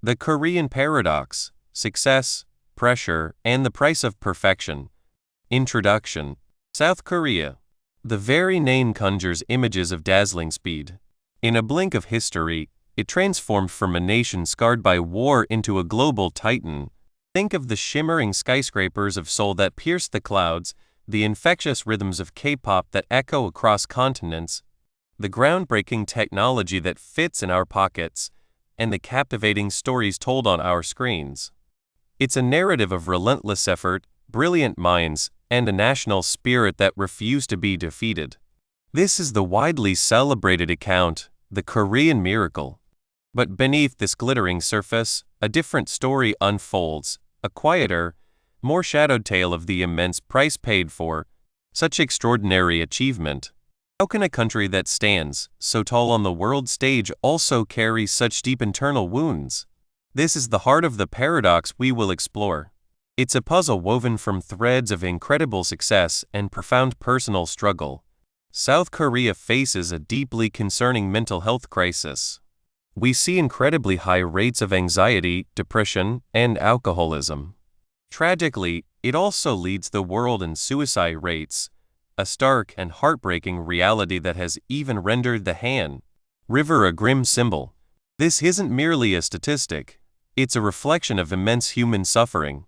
The Korean Paradox: Success, Pressure, and the Price of Perfection. Introduction. South Korea. The very name conjures images of dazzling speed. In a blink of history, it transformed from a nation scarred by war into a global titan. Think of the shimmering skyscrapers of Seoul that pierce the clouds, the infectious rhythms of K-pop that echo across continents, the groundbreaking technology that fits in our pockets, and the captivating stories told on our screens. It's a narrative of relentless effort, brilliant minds, and a national spirit that refuse to be defeated. This is the widely celebrated account, the Korean miracle. But beneath this glittering surface, a different story unfolds, a quieter, more shadowed tale of the immense price paid for such extraordinary achievement. How can a country that stands so tall on the world stage also carry such deep internal wounds? This is the heart of the paradox we will explore. It's a puzzle woven from threads of incredible success and profound personal struggle. South Korea faces a deeply concerning mental health crisis. We see incredibly high rates of anxiety, depression, and alcoholism. Tragically, it also leads the world in suicide rates, a stark and heartbreaking reality that has even rendered the Han River a grim symbol. This isn't merely a statistic, it's a reflection of immense human suffering.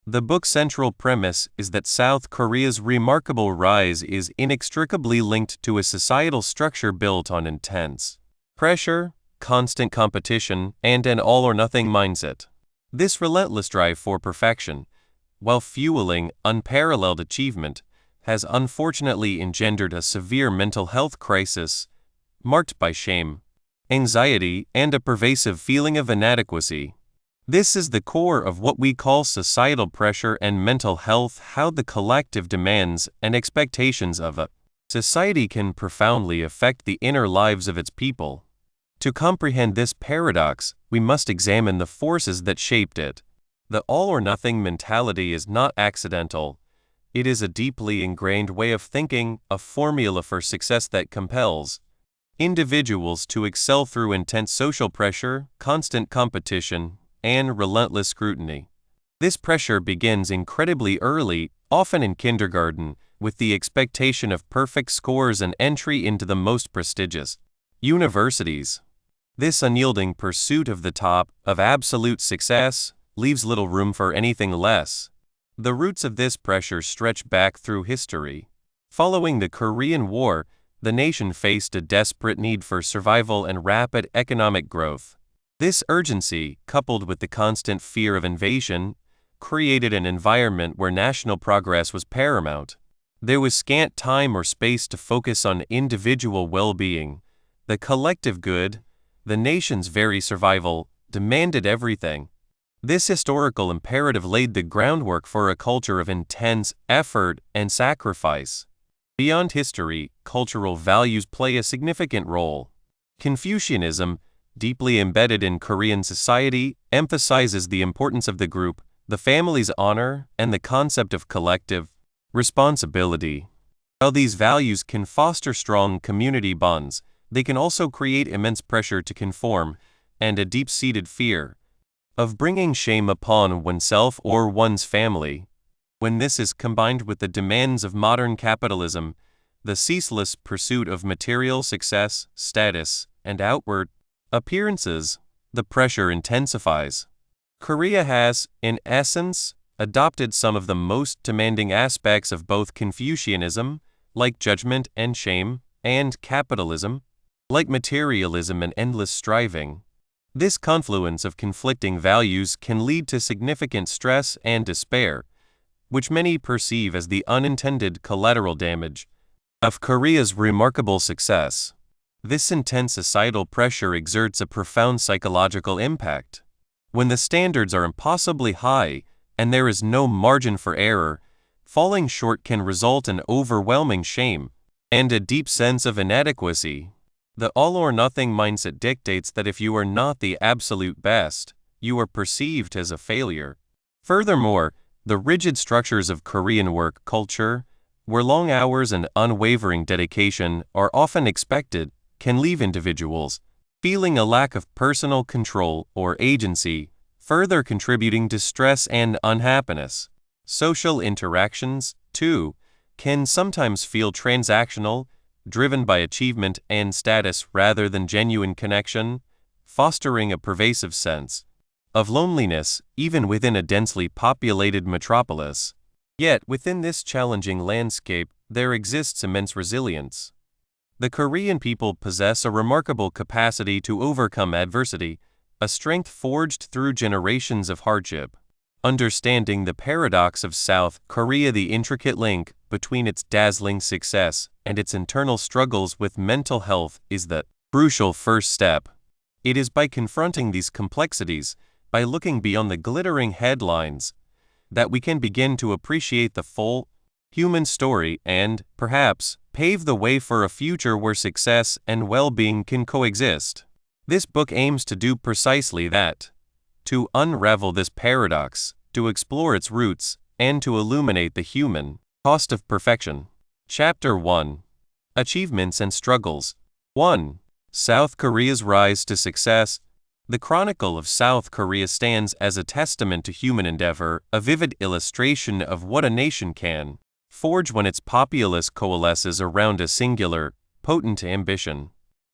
The book's central premise is that South Korea's remarkable rise is inextricably linked to a societal structure built on intense pressure, constant competition, and an all-or-nothing mindset. This relentless drive for perfection, while fueling unparalleled achievement, has unfortunately engendered a severe mental health crisis, marked by shame, anxiety, and a pervasive feeling of inadequacy. This is the core of what we call societal pressure and mental health, how the collective demands and expectations of a society can profoundly affect the inner lives of its people. To comprehend this paradox, we must examine the forces that shaped it. The all-or-nothing mentality is not accidental. It is a deeply ingrained way of thinking, a formula for success that compels individuals to excel through intense social pressure, constant competition, and relentless scrutiny. This pressure begins incredibly early, often in kindergarten, with the expectation of perfect scores and entry into the most prestigious universities. This unyielding pursuit of the top, of absolute success, leaves little room for anything less. The roots of this pressure stretch back through history. Following the Korean War, the nation faced a desperate need for survival and rapid economic growth. This urgency, coupled with the constant fear of invasion, created an environment where national progress was paramount. There was scant time or space to focus on individual well-being. The collective good, the nation's very survival, demanded everything. This historical imperative laid the groundwork for a culture of intense effort and sacrifice. Beyond history, cultural values play a significant role. Confucianism, deeply embedded in Korean society, emphasizes the importance of the group, the family's honor, and the concept of collective responsibility. While these values can foster strong community bonds, they can also create immense pressure to conform and a deep-seated fear of bringing shame upon oneself or one's family. When this is combined with the demands of modern capitalism, the ceaseless pursuit of material success, status, and outward appearances, the pressure intensifies. Korea has, in essence, adopted some of the most demanding aspects of both Confucianism, like judgment and shame, and capitalism, like materialism and endless striving. This confluence of conflicting values can lead to significant stress and despair, which many perceive as the unintended collateral damage of Korea's remarkable success. This intense societal pressure exerts a profound psychological impact. When the standards are impossibly high and there is no margin for error, falling short can result in overwhelming shame and a deep sense of inadequacy. The all-or-nothing mindset dictates that if you are not the absolute best, you are perceived as a failure. Furthermore, the rigid structures of Korean work culture, where long hours and unwavering dedication are often expected, can leave individuals feeling a lack of personal control or agency, further contributing to stress and unhappiness. Social interactions, too, can sometimes feel transactional, driven by achievement and status rather than genuine connection, fostering a pervasive sense of loneliness even within a densely populated metropolis. Yet, within this challenging landscape, there exists immense resilience. The Korean people possess a remarkable capacity to overcome adversity, a strength forged through generations of hardship. Understanding the paradox of South Korea, the intricate link between its dazzling success and its internal struggles with mental health, is the crucial first step. It is by confronting these complexities, by looking beyond the glittering headlines, that we can begin to appreciate the full human story and, perhaps, pave the way for a future where success and well-being can coexist. This book aims to do precisely that, to unravel this paradox, to explore its roots, and to illuminate the human cost of perfection. Chapter 1. Achievements and Struggles. 1. South Korea's Rise to Success. The Chronicle of South Korea stands as a testament to human endeavor, a vivid illustration of what a nation can forge when its populace coalesces around a singular, potent ambition.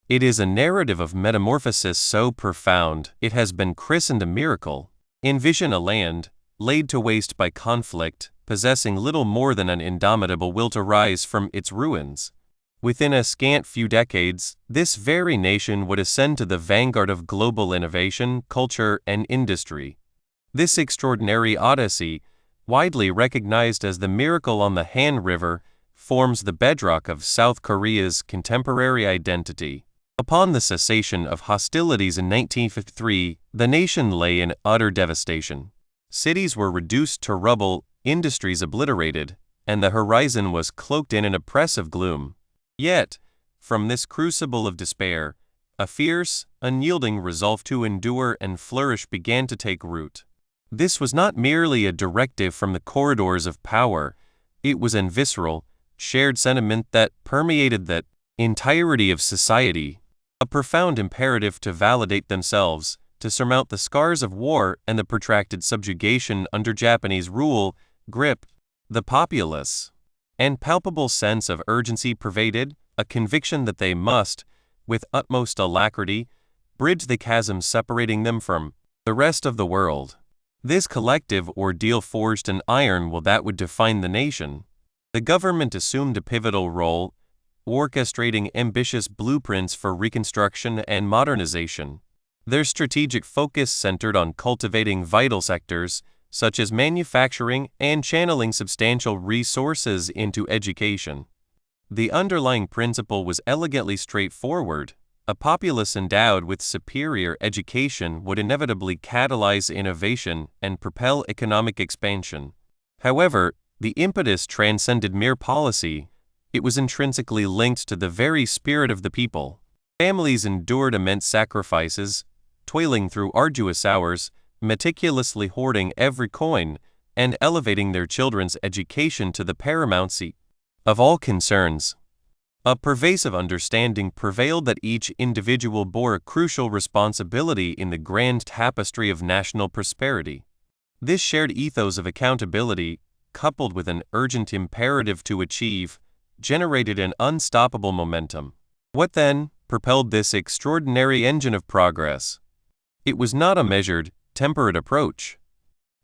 It is a narrative of metamorphosis so profound it has been christened a miracle. Envision a land, laid to waste by conflict, possessing little more than an indomitable will to rise from its ruins. Within a scant few decades, this very nation would ascend to the vanguard of global innovation, culture, and industry. This extraordinary odyssey, widely recognized as the Miracle on the Han River, forms the bedrock of South Korea's contemporary identity. Upon the cessation of hostilities in 1953, the nation lay in utter devastation. Cities were reduced to rubble, industries obliterated, and the horizon was cloaked in an oppressive gloom. Yet, from this crucible of despair, a fierce, unyielding resolve to endure and flourish began to take root. This was not merely a directive from the corridors of power, it was an visceral, shared sentiment that permeated the entirety of society, a profound imperative to validate themselves, to surmount the scars of war and the protracted subjugation under Japanese rule, grip the populace. And palpable sense of urgency pervaded, a conviction that they must, with utmost alacrity, bridge the chasm separating them from the rest of the world. This collective ordeal forged an iron will that would define the nation. The government assumed a pivotal role, orchestrating ambitious blueprints for reconstruction and modernization. Their strategic focus centered on cultivating vital sectors, such as manufacturing, and channeling substantial resources into education. The underlying principle was elegantly straightforward. A populace endowed with superior education would inevitably catalyze innovation and propel economic expansion. However, the impetus transcended mere policy. It was intrinsically linked to the very spirit of the people. Families endured immense sacrifices, toiling through arduous hours, meticulously hoarding every coin, and elevating their children's education to the paramountcy of all concerns. A pervasive understanding prevailed that each individual bore a crucial responsibility in the grand tapestry of national prosperity. This shared ethos of accountability, coupled with an urgent imperative to achieve, generated an unstoppable momentum. What then propelled this extraordinary engine of progress? It was not a measured, temperate approach.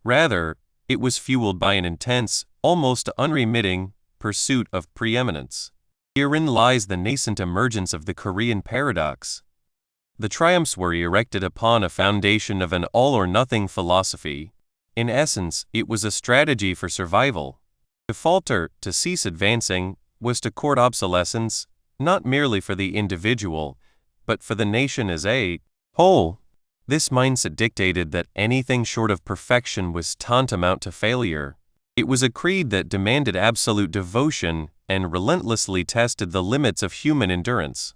Rather, it was fueled by an intense, almost unremitting, pursuit of preeminence. Herein lies the nascent emergence of the Korean paradox. The triumphs were erected upon a foundation of an all-or-nothing philosophy. In essence, it was a strategy for survival. To falter, to cease advancing, was to court obsolescence, not merely for the individual, but for the nation as a whole. This mindset dictated that anything short of perfection was tantamount to failure. It was a creed that demanded absolute devotion and relentlessly tested the limits of human endurance.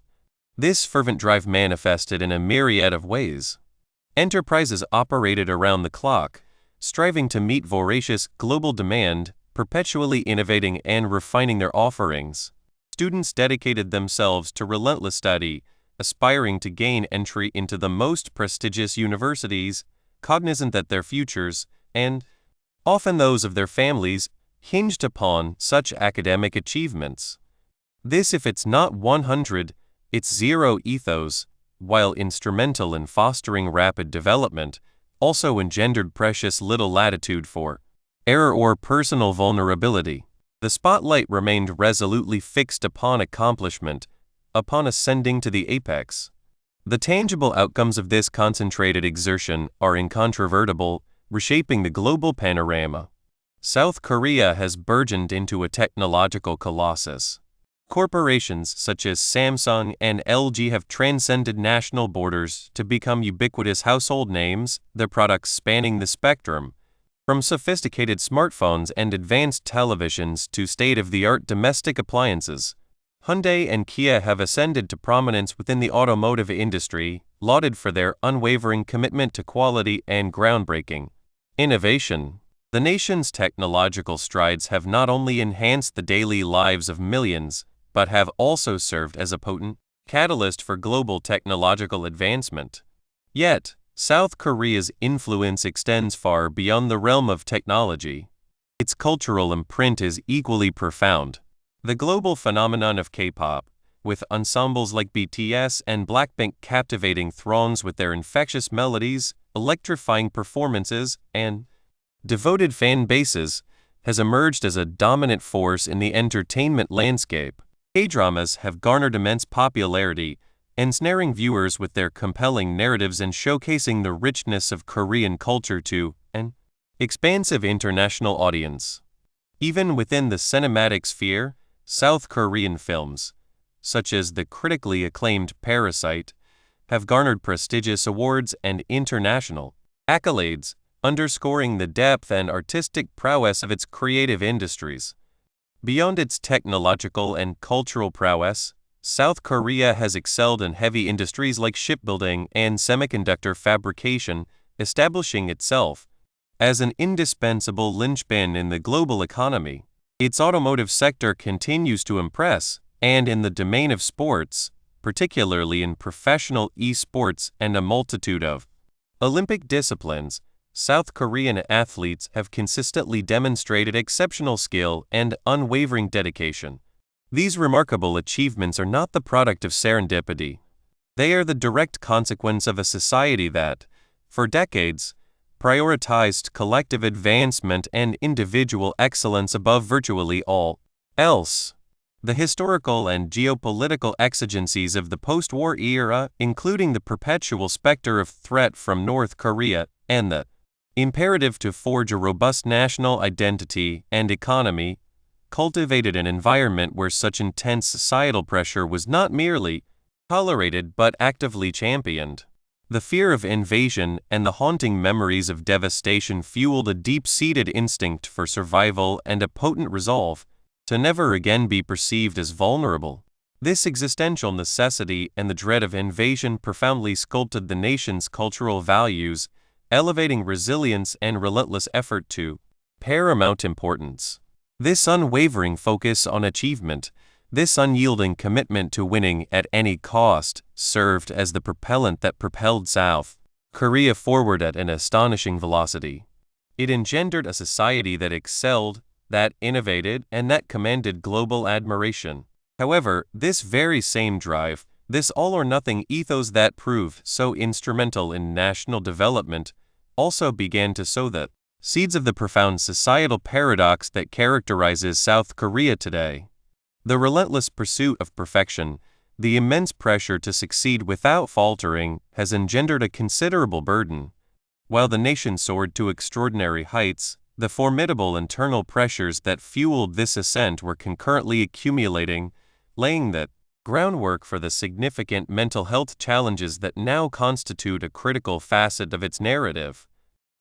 This fervent drive manifested in a myriad of ways. Enterprises operated around the clock, striving to meet voracious global demand, perpetually innovating and refining their offerings. Students dedicated themselves to relentless study, aspiring to gain entry into the most prestigious universities, cognizant that their futures, and often those of their families, hinged upon such academic achievements. This, if it's not 100, it's zero ethos, while instrumental in fostering rapid development, also engendered precious little latitude for error or personal vulnerability. The spotlight remained resolutely fixed upon accomplishment, upon ascending to the apex. The tangible outcomes of this concentrated exertion are incontrovertible, reshaping the global panorama. South Korea has burgeoned into a technological colossus. Corporations such as Samsung and LG have transcended national borders to become ubiquitous household names, their products spanning the spectrum, from sophisticated smartphones and advanced televisions to state-of-the-art domestic appliances. Hyundai and Kia have ascended to prominence within the automotive industry, lauded for their unwavering commitment to quality and groundbreaking innovation. The nation's technological strides have not only enhanced the daily lives of millions, but have also served as a potent catalyst for global technological advancement. Yet, South Korea's influence extends far beyond the realm of technology. Its cultural imprint is equally profound. The global phenomenon of K-pop, with ensembles like BTS and Blackpink captivating throngs with their infectious melodies, electrifying performances, and devoted fan bases, has emerged as a dominant force in the entertainment landscape. K-dramas have garnered immense popularity, ensnaring viewers with their compelling narratives and showcasing the richness of Korean culture to an expansive international audience. Even within the cinematic sphere, South Korean films, such as the critically acclaimed Parasite, have garnered prestigious awards and international accolades, underscoring the depth and artistic prowess of its creative industries. Beyond its technological and cultural prowess, South Korea has excelled in heavy industries like shipbuilding and semiconductor fabrication, establishing itself as an indispensable linchpin in the global economy. Its automotive sector continues to impress, and in the domain of sports, particularly in professional e-sports and a multitude of Olympic disciplines, South Korean athletes have consistently demonstrated exceptional skill and unwavering dedication. These remarkable achievements are not the product of serendipity. They are the direct consequence of a society that, for decades, prioritized collective advancement and individual excellence above virtually all else. The historical and geopolitical exigencies of the post-war era, including the perpetual specter of threat from North Korea and the imperative to forge a robust national identity and economy, cultivated an environment where such intense societal pressure was not merely tolerated but actively championed. The fear of invasion and the haunting memories of devastation fueled a deep-seated instinct for survival and a potent resolve to never again be perceived as vulnerable. This existential necessity and the dread of invasion profoundly sculpted the nation's cultural values, elevating resilience and relentless effort to paramount importance. This unwavering focus on achievement, this unyielding commitment to winning at any cost, served as the propellant that propelled South Korea forward at an astonishing velocity. It engendered a society that excelled, that innovated, and that commanded global admiration. However, this very same drive, this all-or-nothing ethos that proved so instrumental in national development, also began to sow the seeds of the profound societal paradox that characterizes South Korea today. The relentless pursuit of perfection, the immense pressure to succeed without faltering, has engendered a considerable burden. While the nation soared to extraordinary heights, the formidable internal pressures that fueled this ascent were concurrently accumulating, laying the groundwork for the significant mental health challenges that now constitute a critical facet of its narrative.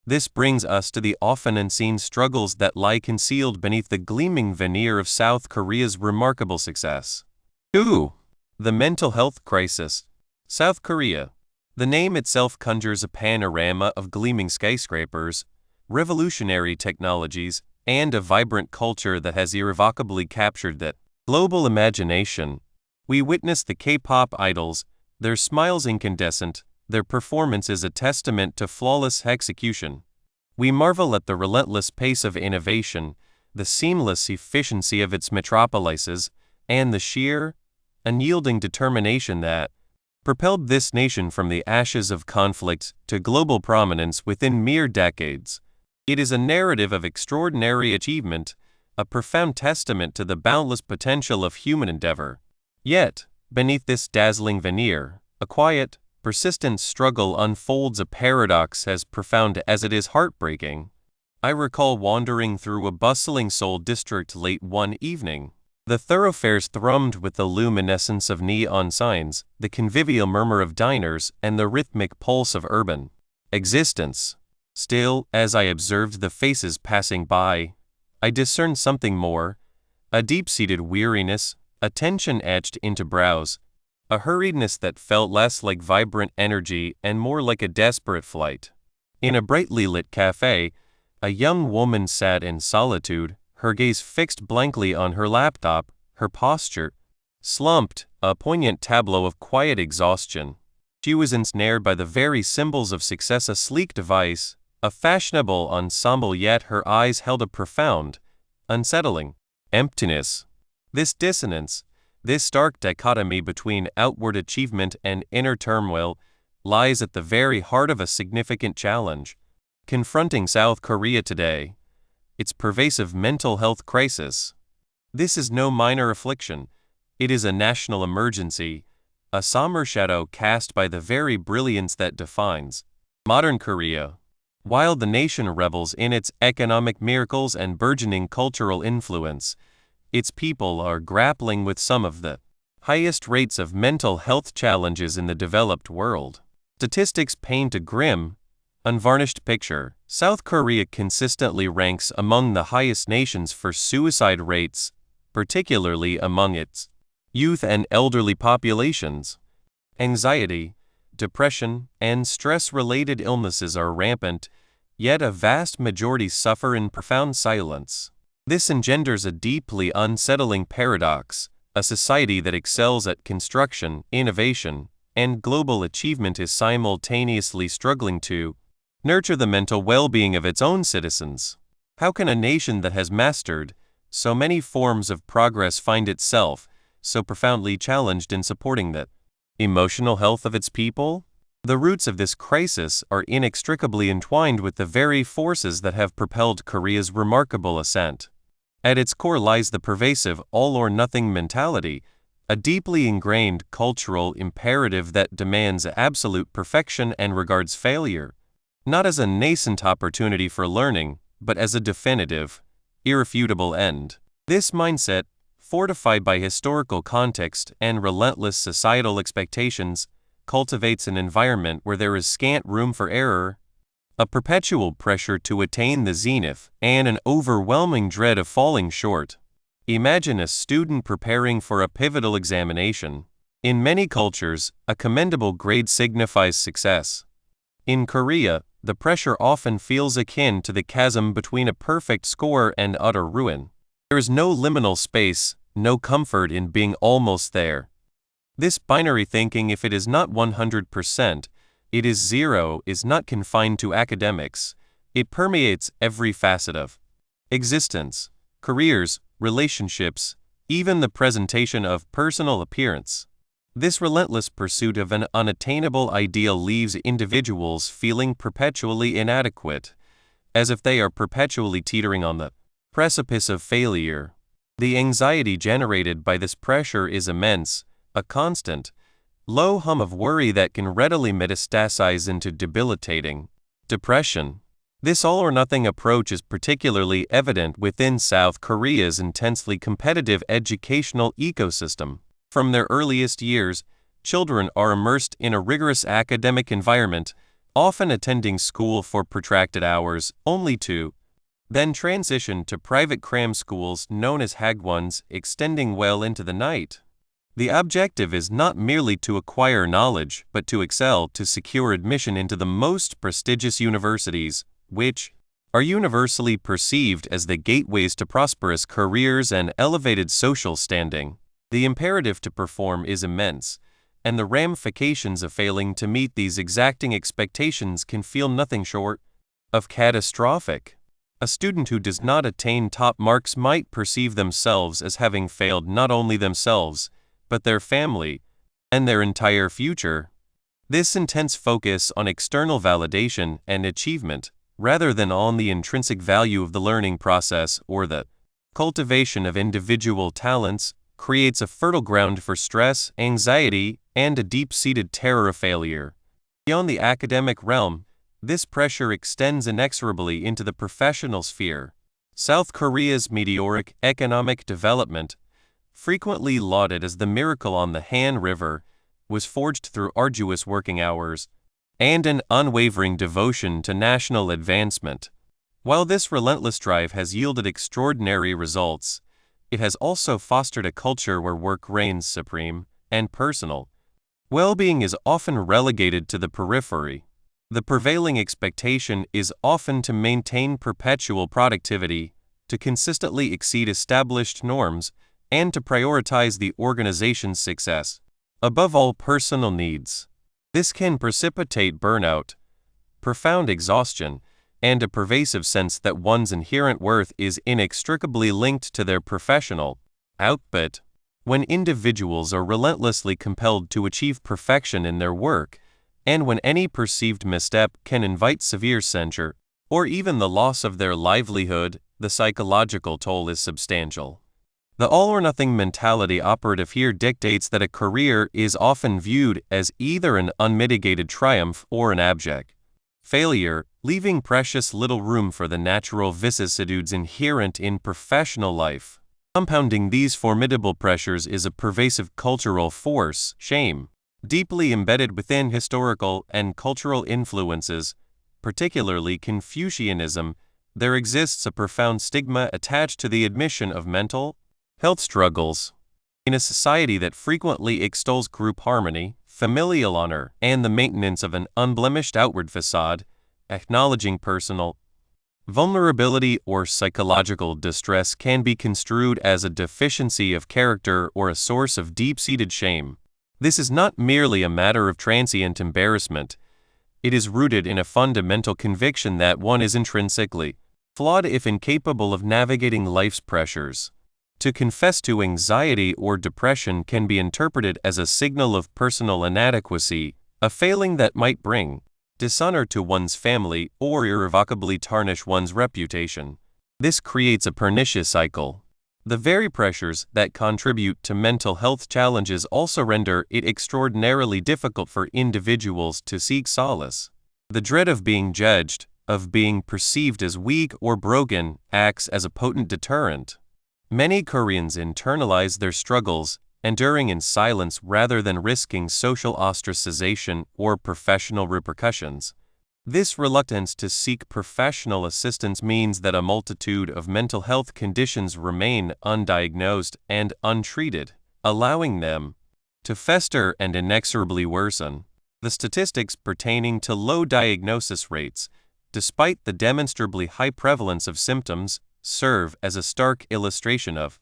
This brings us to the often unseen struggles that lie concealed beneath the gleaming veneer of South Korea's remarkable success. 2. The mental health crisis. South Korea. The name itself conjures a panorama of gleaming skyscrapers, revolutionary technologies, and a vibrant culture that has irrevocably captured the global imagination. We witness the K-pop idols, their smiles incandescent, their performance is a testament to flawless execution. We marvel at the relentless pace of innovation, the seamless efficiency of its metropolises, and the sheer, unyielding determination that propelled this nation from the ashes of conflict to global prominence within mere decades. It is a narrative of extraordinary achievement, a profound testament to the boundless potential of human endeavor. Yet, beneath this dazzling veneer, a quiet, persistent struggle unfolds, a paradox as profound as it is heartbreaking. I recall wandering through a bustling Seoul district late one evening. The thoroughfares thrummed with the luminescence of neon signs, the convivial murmur of diners, and the rhythmic pulse of urban existence. Still, as I observed the faces passing by, I discerned something more, a deep-seated weariness, a tension etched into brows, a hurriedness that felt less like vibrant energy and more like a desperate flight. In a brightly lit cafe, a young woman sat in solitude, her gaze fixed blankly on her laptop, her posture slumped, a poignant tableau of quiet exhaustion. She was ensnared by the very symbols of success, a sleek device, a fashionable ensemble, yet her eyes held a profound, unsettling emptiness. This dissonance, this stark dichotomy between outward achievement and inner turmoil, lies at the very heart of a significant challenge confronting South Korea today: its pervasive mental health crisis. This is no minor affliction. It is a national emergency, a somber shadow cast by the very brilliance that defines modern Korea. While the nation revels in its economic miracles and burgeoning cultural influence, its people are grappling with some of the highest rates of mental health challenges in the developed world. Statistics paint a grim, unvarnished picture. South Korea consistently ranks among the highest nations for suicide rates, particularly among its youth and elderly populations. Anxiety, depression, and stress-related illnesses are rampant, yet a vast majority suffer in profound silence. This engenders a deeply unsettling paradox. A society that excels at construction, innovation, and global achievement is simultaneously struggling to nurture the mental well-being of its own citizens. How can a nation that has mastered so many forms of progress find itself so profoundly challenged in supporting the emotional health of its people? The roots of this crisis are inextricably entwined with the very forces that have propelled Korea's remarkable ascent. At its core lies the pervasive all-or-nothing mentality, a deeply ingrained cultural imperative that demands absolute perfection and regards failure not as a nascent opportunity for learning, but as a definitive, irrefutable end. This mindset, fortified by historical context and relentless societal expectations, cultivates an environment where there is scant room for error, a perpetual pressure to attain the zenith, and an overwhelming dread of falling short. Imagine a student preparing for a pivotal examination. In many cultures, a commendable grade signifies success. In Korea, the pressure often feels akin to the chasm between a perfect score and utter ruin. There is no liminal space, no comfort in being almost there. This binary thinking, if it is not 100%, it is zero, is not confined to academics. It permeates every facet of existence, careers, relationships, even the presentation of personal appearance. This relentless pursuit of an unattainable ideal leaves individuals feeling perpetually inadequate, as if they are perpetually teetering on the precipice of failure. The anxiety generated by this pressure is immense, a constant, low hum of worry that can readily metastasize into debilitating depression. This all-or-nothing approach is particularly evident within South Korea's intensely competitive educational ecosystem. From their earliest years, children are immersed in a rigorous academic environment, often attending school for protracted hours, only to then transition to private cram schools known as hagwons, extending well into the night. The objective is not merely to acquire knowledge, but to excel, to secure admission into the most prestigious universities, which are universally perceived as the gateways to prosperous careers and elevated social standing. The imperative to perform is immense, and the ramifications of failing to meet these exacting expectations can feel nothing short of catastrophic. A student who does not attain top marks might perceive themselves as having failed not only themselves, but their family and their entire future. This intense focus on external validation and achievement, rather than on the intrinsic value of the learning process or the cultivation of individual talents, creates a fertile ground for stress, anxiety, and a deep-seated terror of failure. Beyond the academic realm, this pressure extends inexorably into the professional sphere. South Korea's meteoric economic development, frequently lauded as the miracle on the Han River, was forged through arduous working hours and an unwavering devotion to national advancement. While this relentless drive has yielded extraordinary results, it has also fostered a culture where work reigns supreme, and personal well-being is often relegated to the periphery. The prevailing expectation is often to maintain perpetual productivity, to consistently exceed established norms, and to prioritize the organization's success above all personal needs. This can precipitate burnout, profound exhaustion, and a pervasive sense that one's inherent worth is inextricably linked to their professional output. When individuals are relentlessly compelled to achieve perfection in their work, and when any perceived misstep can invite severe censure, or even the loss of their livelihood, the psychological toll is substantial. The all-or-nothing mentality operative here dictates that a career is often viewed as either an unmitigated triumph or an abject failure, leaving precious little room for the natural vicissitudes inherent in professional life. Compounding these formidable pressures is a pervasive cultural force, shame. Deeply embedded within historical and cultural influences, particularly Confucianism, there exists a profound stigma attached to the admission of mental health struggles. In a society that frequently extols group harmony, familial honor, and the maintenance of an unblemished outward facade, acknowledging personal vulnerability or psychological distress can be construed as a deficiency of character or a source of deep-seated shame. This is not merely a matter of transient embarrassment. It is rooted in a fundamental conviction that one is intrinsically flawed if incapable of navigating life's pressures. To confess to anxiety or depression can be interpreted as a signal of personal inadequacy, a failing that might bring dishonor to one's family or irrevocably tarnish one's reputation. This creates a pernicious cycle. The very pressures that contribute to mental health challenges also render it extraordinarily difficult for individuals to seek solace. The dread of being judged, of being perceived as weak or broken, acts as a potent deterrent. Many Koreans internalize their struggles, enduring in silence rather than risking social ostracization or professional repercussions. This reluctance to seek professional assistance means that a multitude of mental health conditions remain undiagnosed and untreated, allowing them to fester and inexorably worsen. The statistics pertaining to low diagnosis rates, despite the demonstrably high prevalence of symptoms, serve as a stark illustration of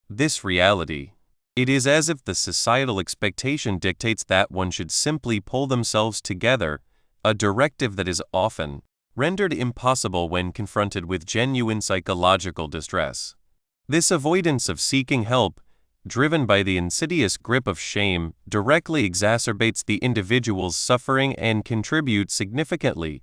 this reality. It is as if the societal expectation dictates that one should simply pull themselves together, a directive that is often rendered impossible when confronted with genuine psychological distress. This avoidance of seeking help, driven by the insidious grip of shame, directly exacerbates the individual's suffering and contributes significantly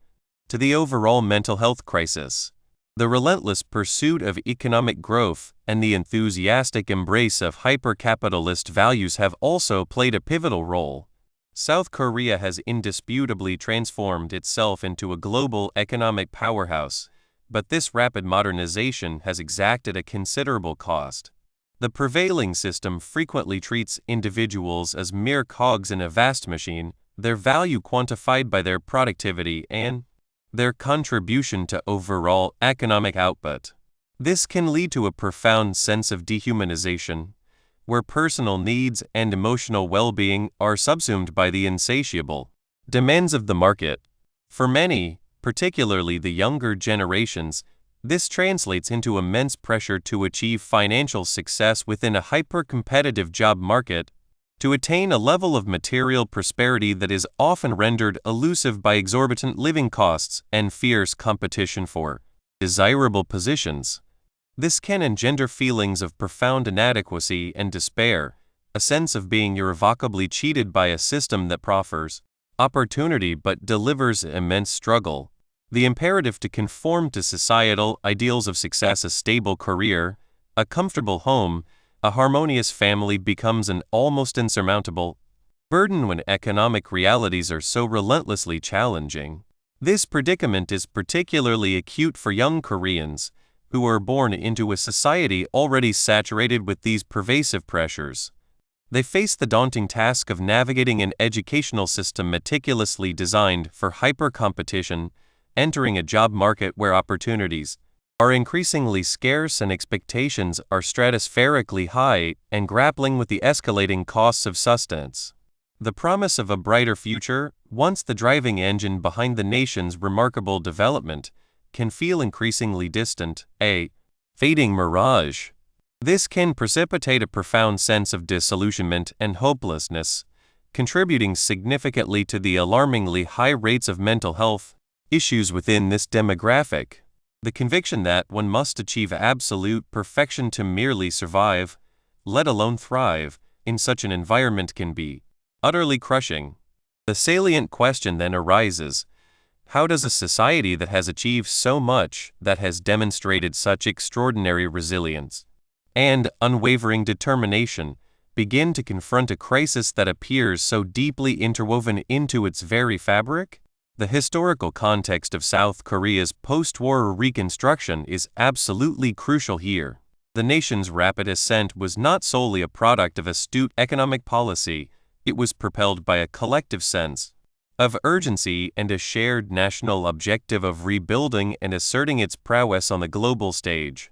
to the overall mental health crisis. The relentless pursuit of economic growth and the enthusiastic embrace of hyper-capitalist values have also played a pivotal role. South Korea has indisputably transformed itself into a global economic powerhouse, but this rapid modernization has exacted a considerable cost. The prevailing system frequently treats individuals as mere cogs in a vast machine, their value quantified by their productivity and their contribution to overall economic output. This can lead to a profound sense of dehumanization, where personal needs and emotional well-being are subsumed by the insatiable demands of the market. For many, particularly the younger generations, this translates into immense pressure to achieve financial success within a hyper-competitive job market. to attain a level of material prosperity that is often rendered elusive by exorbitant living costs and fierce competition for desirable positions. This can engender feelings of profound inadequacy and despair, a sense of being irrevocably cheated by a system that proffers opportunity but delivers immense struggle. The imperative to conform to societal ideals of success, a stable career, a comfortable home, a harmonious family becomes an almost insurmountable burden when economic realities are so relentlessly challenging. This predicament is particularly acute for young Koreans, who are born into a society already saturated with these pervasive pressures. They face the daunting task of navigating an educational system meticulously designed for hyper-competition, entering a job market where opportunities are increasingly scarce and expectations are stratospherically high, and grappling with the escalating costs of sustenance. The promise of a brighter future, once the driving engine behind the nation's remarkable development, can feel increasingly distant, a fading mirage. This can precipitate a profound sense of disillusionment and hopelessness, contributing significantly to the alarmingly high rates of mental health issues within this demographic. The conviction that one must achieve absolute perfection to merely survive, let alone thrive, in such an environment can be utterly crushing. The salient question then arises: how does a society that has achieved so much, that has demonstrated such extraordinary resilience and unwavering determination, begin to confront a crisis that appears so deeply interwoven into its very fabric? The historical context of South Korea's post-war reconstruction is absolutely crucial here. The nation's rapid ascent was not solely a product of astute economic policy, it was propelled by a collective sense of urgency and a shared national objective of rebuilding and asserting its prowess on the global stage.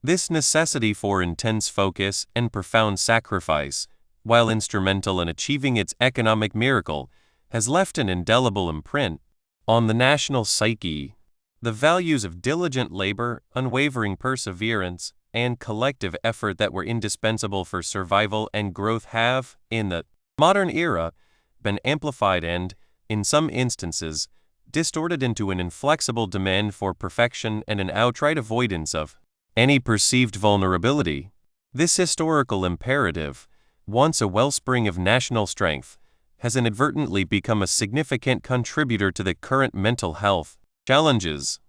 This necessity for intense focus and profound sacrifice, while instrumental in achieving its economic miracle, has left an indelible imprint on the national psyche. The values of diligent labor, unwavering perseverance, and collective effort that were indispensable for survival and growth have, in the modern era, been amplified and, in some instances, distorted into an inflexible demand for perfection and an outright avoidance of any perceived vulnerability. This historical imperative, once a wellspring of national strength, has inadvertently become a significant contributor to the current mental health challenges.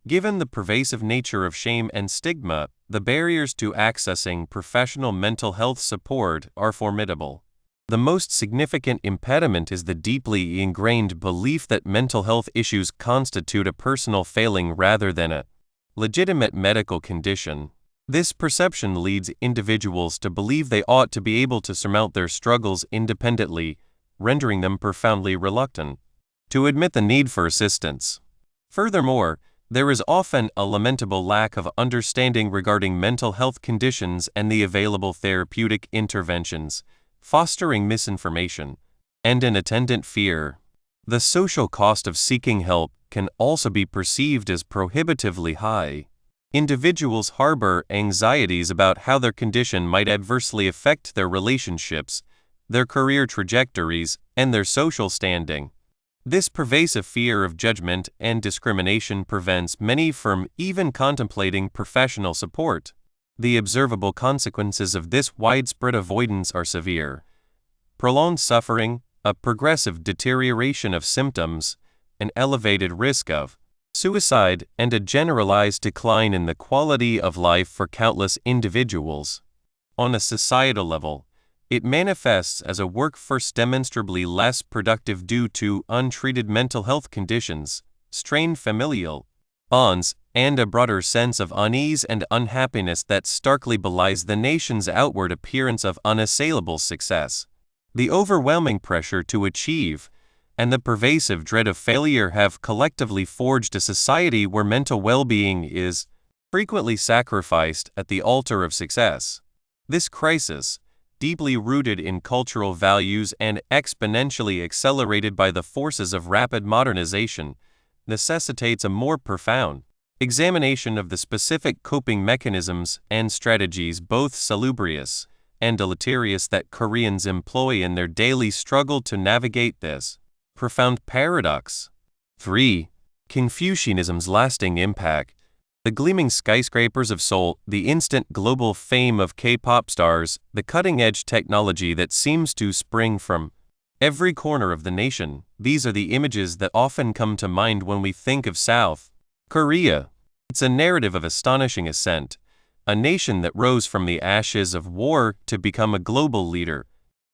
Given the pervasive nature of shame and stigma, the barriers to accessing professional mental health support are formidable. The most significant impediment is the deeply ingrained belief that mental health issues constitute a personal failing rather than a legitimate medical condition. This perception leads individuals to believe they ought to be able to surmount their struggles independently, rendering them profoundly reluctant to admit the need for assistance. Furthermore, there is often a lamentable lack of understanding regarding mental health conditions and the available therapeutic interventions, fostering misinformation and an attendant fear. The social cost of seeking help can also be perceived as prohibitively high. Individuals harbor anxieties about how their condition might adversely affect their relationships, their career trajectories, and their social standing. This pervasive fear of judgment and discrimination prevents many from even contemplating professional support. The observable consequences of this widespread avoidance are severe: prolonged suffering, a progressive deterioration of symptoms, an elevated risk of suicide, and a generalized decline in the quality of life for countless individuals. On a societal level, it manifests as a workforce demonstrably less productive due to untreated mental health conditions, strained familial bonds, and a broader sense of unease and unhappiness that starkly belies the nation's outward appearance of unassailable success. The overwhelming pressure to achieve and the pervasive dread of failure have collectively forged a society where mental well-being is frequently sacrificed at the altar of success. This crisis, deeply rooted in cultural values and exponentially accelerated by the forces of rapid modernization, necessitates a more profound examination of the specific coping mechanisms and strategies, both salubrious and deleterious that Koreans employ in their daily struggle to navigate this profound paradox. 3. Confucianism's lasting impact. The gleaming skyscrapers of Seoul, the instant global fame of K-pop stars, the cutting-edge technology that seems to spring from every corner of the nation, these are the images that often come to mind when we think of South Korea. It's a narrative of astonishing ascent, a nation that rose from the ashes of war to become a global leader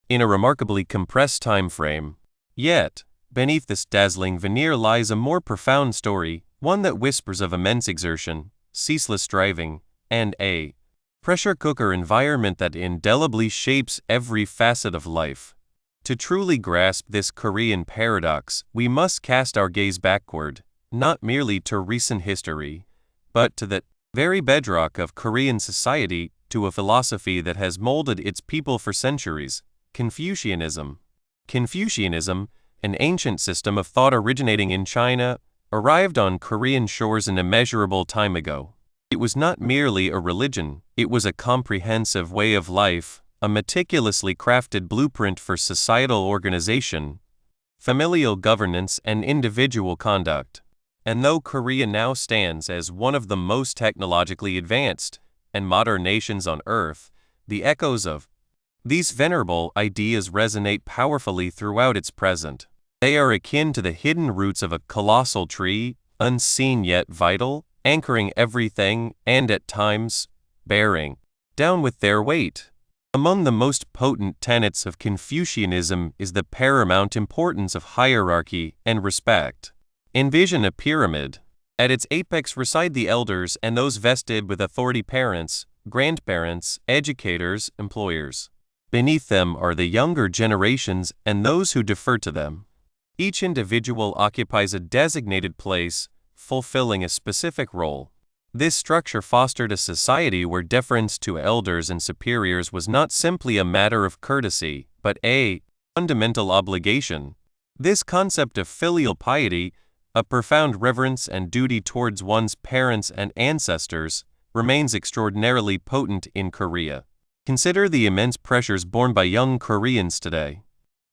in a remarkably compressed time frame. Yet, beneath this dazzling veneer lies a more profound story, one that whispers of immense exertion, ceaseless striving, and a pressure cooker environment that indelibly shapes every facet of life. To truly grasp this Korean paradox, we must cast our gaze backward, not merely to recent history, but to the very bedrock of Korean society, to a philosophy that has molded its people for centuries: Confucianism. Confucianism, an ancient system of thought originating in China, arrived on Korean shores an immeasurable time ago. It was not merely a religion, it was a comprehensive way of life, a meticulously crafted blueprint for societal organization, familial governance, and individual conduct. And though Korea now stands as one of the most technologically advanced and modern nations on Earth, the echoes of these venerable ideas resonate powerfully throughout its present. They are akin to the hidden roots of a colossal tree, unseen yet vital, anchoring everything and at times bearing down with their weight. Among the most potent tenets of Confucianism is the paramount importance of hierarchy and respect. Envision a pyramid. At its apex reside the elders and those vested with authority: parents, grandparents, educators, employers. Beneath them are the younger generations and those who defer to them. Each individual occupies a designated place, fulfilling a specific role. This structure fostered a society where deference to elders and superiors was not simply a matter of courtesy, but a fundamental obligation. This concept of filial piety, a profound reverence and duty towards one's parents and ancestors, remains extraordinarily potent in Korea. Consider the immense pressures borne by young Koreans today.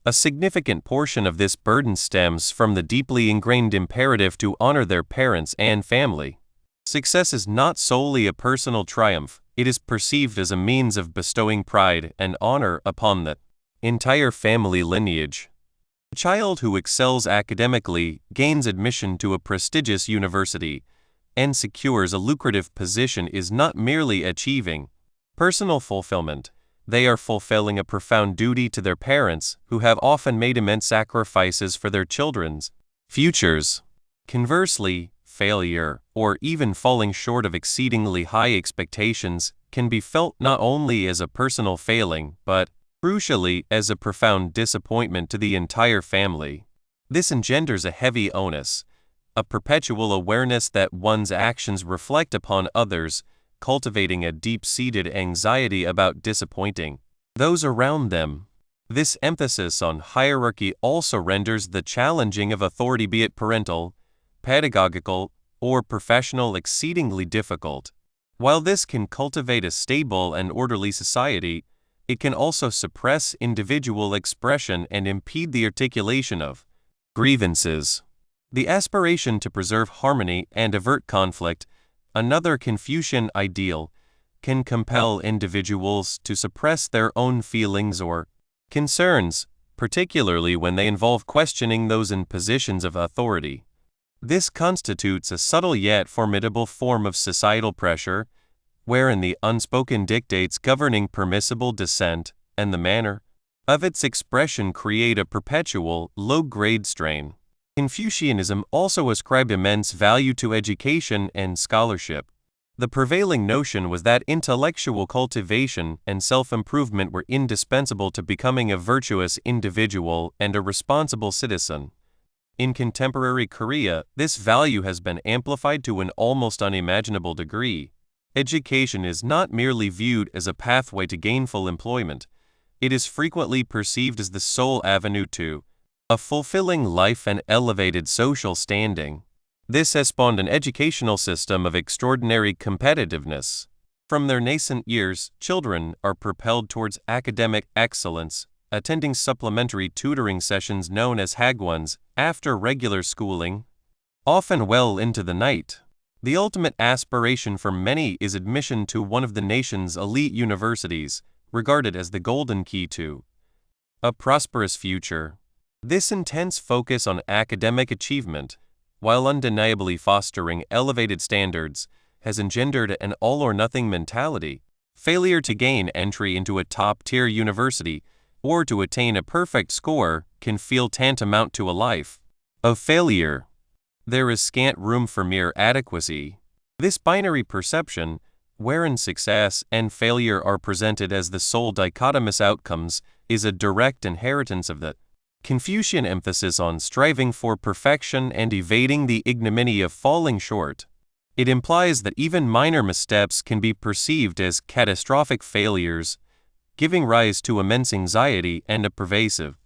A significant portion of this burden stems from the deeply ingrained imperative to honor their parents and family. Success is not solely a personal triumph, it is perceived as a means of bestowing pride and honor upon the entire family lineage. A child who excels academically, gains admission to a prestigious university, and secures a lucrative position is not merely achieving personal fulfillment. They are fulfilling a profound duty to their parents, who have often made immense sacrifices for their children's futures. Conversely, failure, or even falling short of exceedingly high expectations, can be felt not only as a personal failing, but, crucially, as a profound disappointment to the entire family. This engenders a heavy onus, a perpetual awareness that one's actions reflect upon others, cultivating a deep-seated anxiety about disappointing those around them. This emphasis on hierarchy also renders the challenging of authority, be it parental, pedagogical, or professional, exceedingly difficult. While this can cultivate a stable and orderly society, it can also suppress individual expression and impede the articulation of grievances. The aspiration to preserve harmony and avert conflict, another Confucian ideal, can compel individuals to suppress their own feelings or concerns, particularly when they involve questioning those in positions of authority. This constitutes a subtle yet formidable form of societal pressure, wherein the unspoken dictates governing permissible dissent and the manner of its expression create a perpetual, low-grade strain. Confucianism also ascribed immense value to education and scholarship. The prevailing notion was that intellectual cultivation and self-improvement were indispensable to becoming a virtuous individual and a responsible citizen. In contemporary Korea, this value has been amplified to an almost unimaginable degree. Education is not merely viewed as a pathway to gainful employment, it is frequently perceived as the sole avenue to a fulfilling life and elevated social standing. This has spawned an educational system of extraordinary competitiveness. From their nascent years, children are propelled towards academic excellence, attending supplementary tutoring sessions known as hagwons after regular schooling, often well into the night. The ultimate aspiration for many is admission to one of the nation's elite universities, regarded as the golden key to a prosperous future. This intense focus on academic achievement, while undeniably fostering elevated standards, has engendered an all-or-nothing mentality. Failure to gain entry into a top-tier university or to attain a perfect score can feel tantamount to a life of failure. There is scant room for mere adequacy. This binary perception, wherein success and failure are presented as the sole dichotomous outcomes, is a direct inheritance of the Confucian emphasis on striving for perfection and evading the ignominy of falling short. It implies that even minor missteps can be perceived as catastrophic failures, giving rise to immense anxiety and a pervasive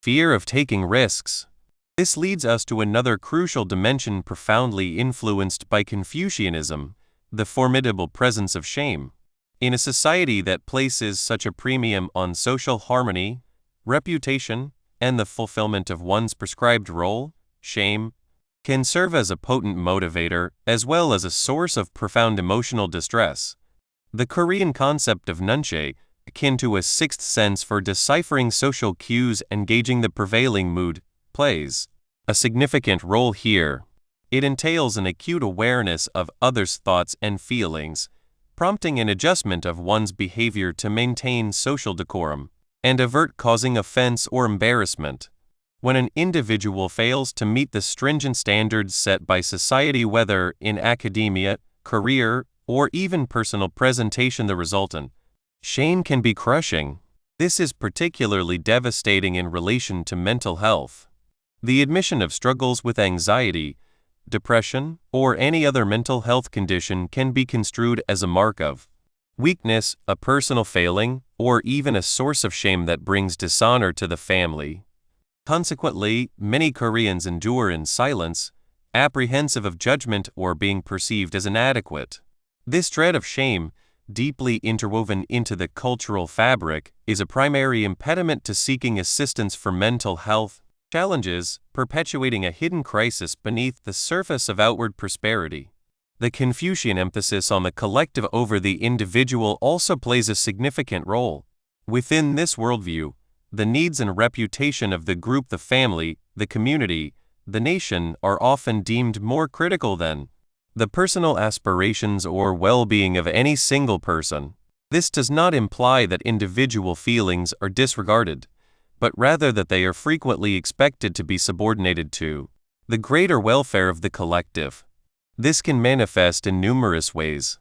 fear of taking risks. This leads us to another crucial dimension profoundly influenced by Confucianism, the formidable presence of shame. In a society that places such a premium on social harmony, reputation, and the fulfillment of one's prescribed role, shame can serve as a potent motivator as well as a source of profound emotional distress. The Korean concept of nunche, akin to a sixth sense for deciphering social cues and gauging the prevailing mood, plays a significant role here. It entails an acute awareness of others' thoughts and feelings, prompting an adjustment of one's behavior to maintain social decorum and avert causing offense or embarrassment. When an individual fails to meet the stringent standards set by society, whether in academia, career, or even personal presentation, the resultant shame can be crushing. This is particularly devastating in relation to mental health. The admission of struggles with anxiety, depression, or any other mental health condition can be construed as a mark of weakness, a personal failing, or even a source of shame that brings dishonor to the family. Consequently, many Koreans endure in silence, apprehensive of judgment or being perceived as inadequate. This dread of shame, deeply interwoven into the cultural fabric, is a primary impediment to seeking assistance for mental health challenges, perpetuating a hidden crisis beneath the surface of outward prosperity. The Confucian emphasis on the collective over the individual also plays a significant role. Within this worldview, the needs and reputation of the group, the family, the community, the nation are often deemed more critical than the personal aspirations or well-being of any single person. This does not imply that individual feelings are disregarded, but rather that they are frequently expected to be subordinated to the greater welfare of the collective. This can manifest in numerous ways.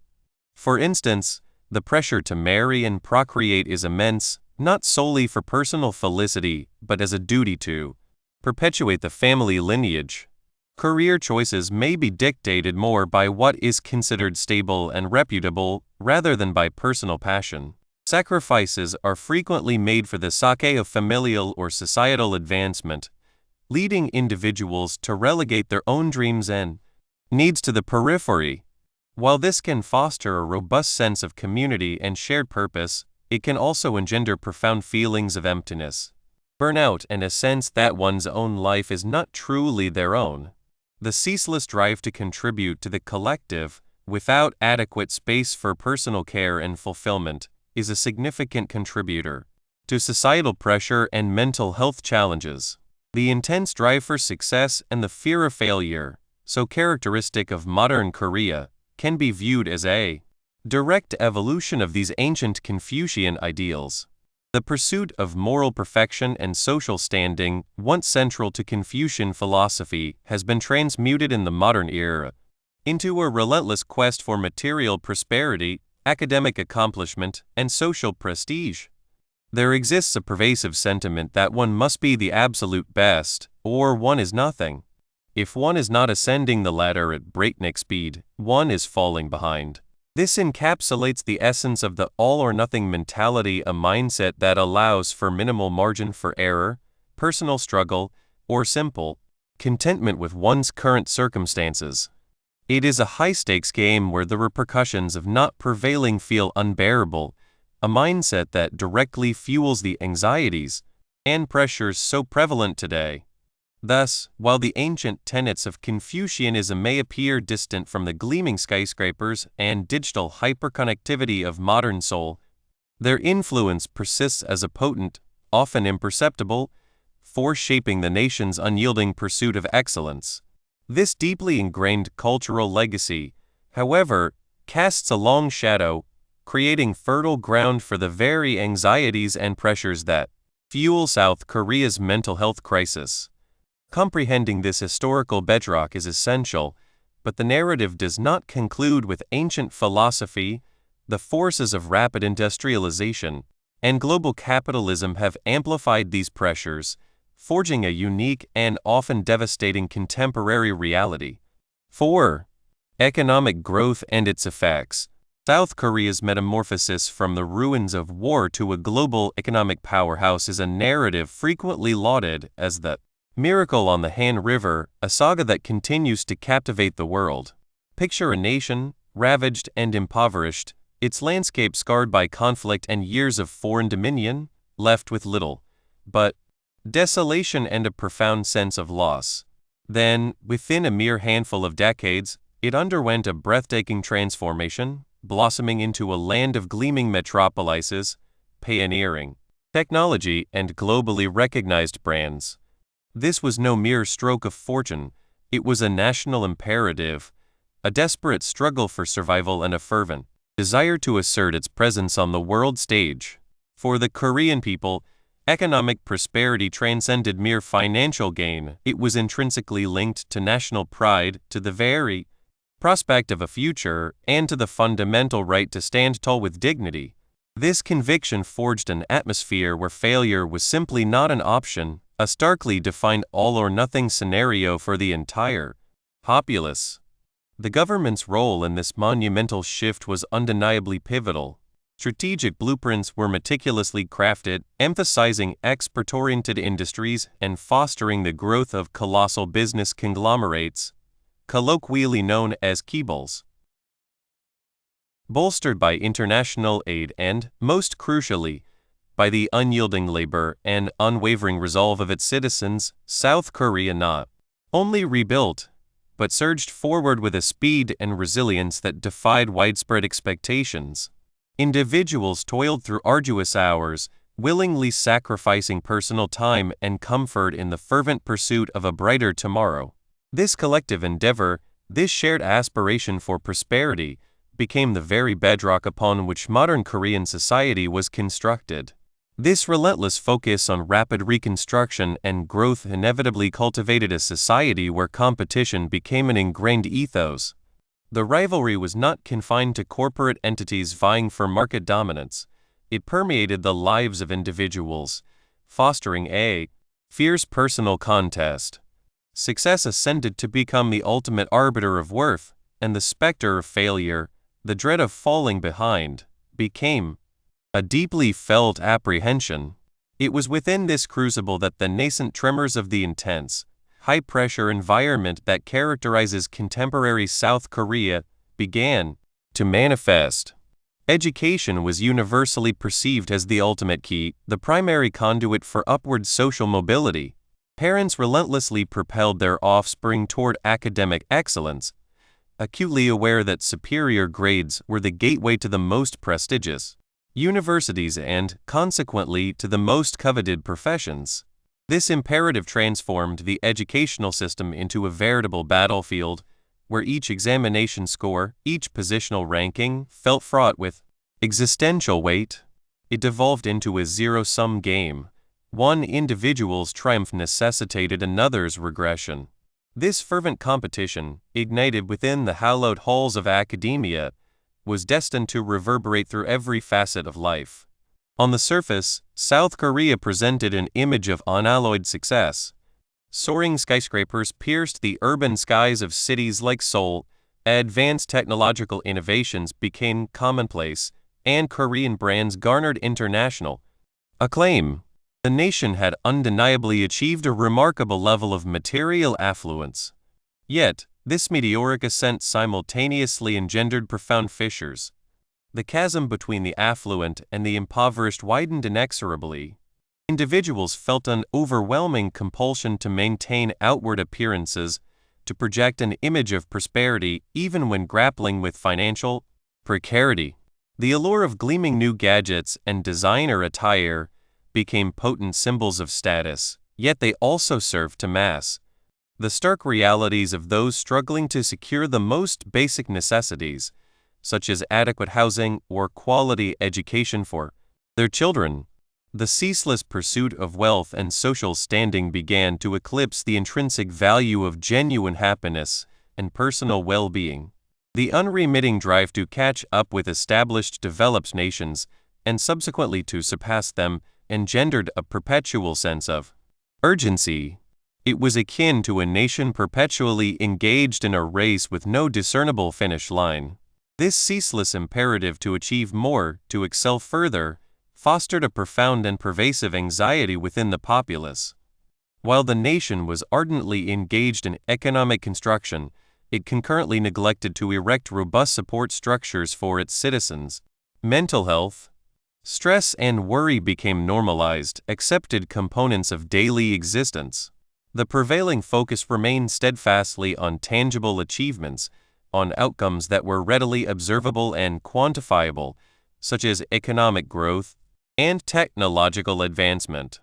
For instance, the pressure to marry and procreate is immense, not solely for personal felicity, but as a duty to perpetuate the family lineage. Career choices may be dictated more by what is considered stable and reputable rather than by personal passion. Sacrifices are frequently made for the sake of familial or societal advancement, leading individuals to relegate their own dreams and needs to the periphery. While this can foster a robust sense of community and shared purpose, it can also engender profound feelings of emptiness, burnout, and a sense that one's own life is not truly their own. The ceaseless drive to contribute to the collective, without adequate space for personal care and fulfillment, is a significant contributor to societal pressure and mental health challenges. The intense drive for success and the fear of failure, so characteristic of modern Korea, can be viewed as a direct evolution of these ancient Confucian ideals. The pursuit of moral perfection and social standing, once central to Confucian philosophy, has been transmuted in the modern era into a relentless quest for material prosperity, academic accomplishment, and social prestige. There exists a pervasive sentiment that one must be the absolute best, or one is nothing. If one is not ascending the ladder at breakneck speed, one is falling behind. This encapsulates the essence of the all-or-nothing mentality, a mindset that allows for minimal margin for error, personal struggle, or simple contentment with one's current circumstances. It is a high-stakes game where the repercussions of not prevailing feel unbearable, a mindset that directly fuels the anxieties and pressures so prevalent today. Thus, while the ancient tenets of Confucianism may appear distant from the gleaming skyscrapers and digital hyperconnectivity of modern Seoul, their influence persists as a potent, often imperceptible, force shaping the nation's unyielding pursuit of excellence. This deeply ingrained cultural legacy, however, casts a long shadow, creating fertile ground for the very anxieties and pressures that fuel South Korea's mental health crisis. Comprehending this historical bedrock is essential, but the narrative does not conclude with ancient philosophy. The forces of rapid industrialization and global capitalism have amplified these pressures, forging a unique and often devastating contemporary reality. 4. Economic growth and its effects. South Korea's metamorphosis from the ruins of war to a global economic powerhouse is a narrative frequently lauded as the miracle on the Han River, a saga that continues to captivate the world. Picture a nation, ravaged and impoverished, its landscape scarred by conflict and years of foreign dominion, left with little but desolation and a profound sense of loss. Then, within a mere handful of decades, it underwent a breathtaking transformation, blossoming into a land of gleaming metropolises, pioneering technology and globally recognized brands. This was no mere stroke of fortune, it was a national imperative, a desperate struggle for survival and a fervent desire to assert its presence on the world stage. For the Korean people, economic prosperity transcended mere financial gain. It was intrinsically linked to national pride, to the very prospect of a future, and to the fundamental right to stand tall with dignity. This conviction forged an atmosphere where failure was simply not an option, a starkly defined all-or-nothing scenario for the entire populace. The government's role in this monumental shift was undeniably pivotal. Strategic blueprints were meticulously crafted, emphasizing export-oriented industries and fostering the growth of colossal business conglomerates, colloquially known as cabals. Bolstered by international aid and, most crucially, by the unyielding labor and unwavering resolve of its citizens, South Korea not only rebuilt, but surged forward with a speed and resilience that defied widespread expectations. Individuals toiled through arduous hours, willingly sacrificing personal time and comfort in the fervent pursuit of a brighter tomorrow. This collective endeavor, this shared aspiration for prosperity, became the very bedrock upon which modern Korean society was constructed. This relentless focus on rapid reconstruction and growth inevitably cultivated a society where competition became an ingrained ethos. The rivalry was not confined to corporate entities vying for market dominance. It permeated the lives of individuals, fostering a fierce personal contest. Success ascended to become the ultimate arbiter of worth, and the specter of failure, the dread of falling behind, became a deeply felt apprehension. It was within this crucible that the nascent tremors of the intense, high-pressure environment that characterizes contemporary South Korea began to manifest. Education was universally perceived as the ultimate key, the primary conduit for upward social mobility. Parents relentlessly propelled their offspring toward academic excellence, acutely aware that superior grades were the gateway to the most prestigious universities and, consequently, to the most coveted professions. This imperative transformed the educational system into a veritable battlefield, where each examination score, each positional ranking, felt fraught with existential weight. It devolved into a zero-sum game. One individual's triumph necessitated another's regression. This fervent competition, ignited within the hallowed halls of academia, was destined to reverberate through every facet of life. On the surface, South Korea presented an image of unalloyed success. Soaring skyscrapers pierced the urban skies of cities like Seoul, advanced technological innovations became commonplace, and Korean brands garnered international acclaim. The nation had undeniably achieved a remarkable level of material affluence. Yet, This meteoric ascent simultaneously engendered profound fissures. The chasm between the affluent and the impoverished widened inexorably. Individuals felt an overwhelming compulsion to maintain outward appearances, to project an image of prosperity even when grappling with financial precarity. The allure of gleaming new gadgets and designer attire became potent symbols of status, yet they also served to mask the stark realities of those struggling to secure the most basic necessities, such as adequate housing or quality education for their children. The ceaseless pursuit of wealth and social standing began to eclipse the intrinsic value of genuine happiness and personal well-being. The unremitting drive to catch up with established developed nations, and subsequently to surpass them, engendered a perpetual sense of urgency. It was akin to a nation perpetually engaged in a race with no discernible finish line. This ceaseless imperative to achieve more, to excel further, fostered a profound and pervasive anxiety within the populace. While the nation was ardently engaged in economic construction, it concurrently neglected to erect robust support structures for its citizens. Mental health, stress, and worry became normalized, accepted components of daily existence. The prevailing focus remained steadfastly on tangible achievements, on outcomes that were readily observable and quantifiable, such as economic growth and technological advancement.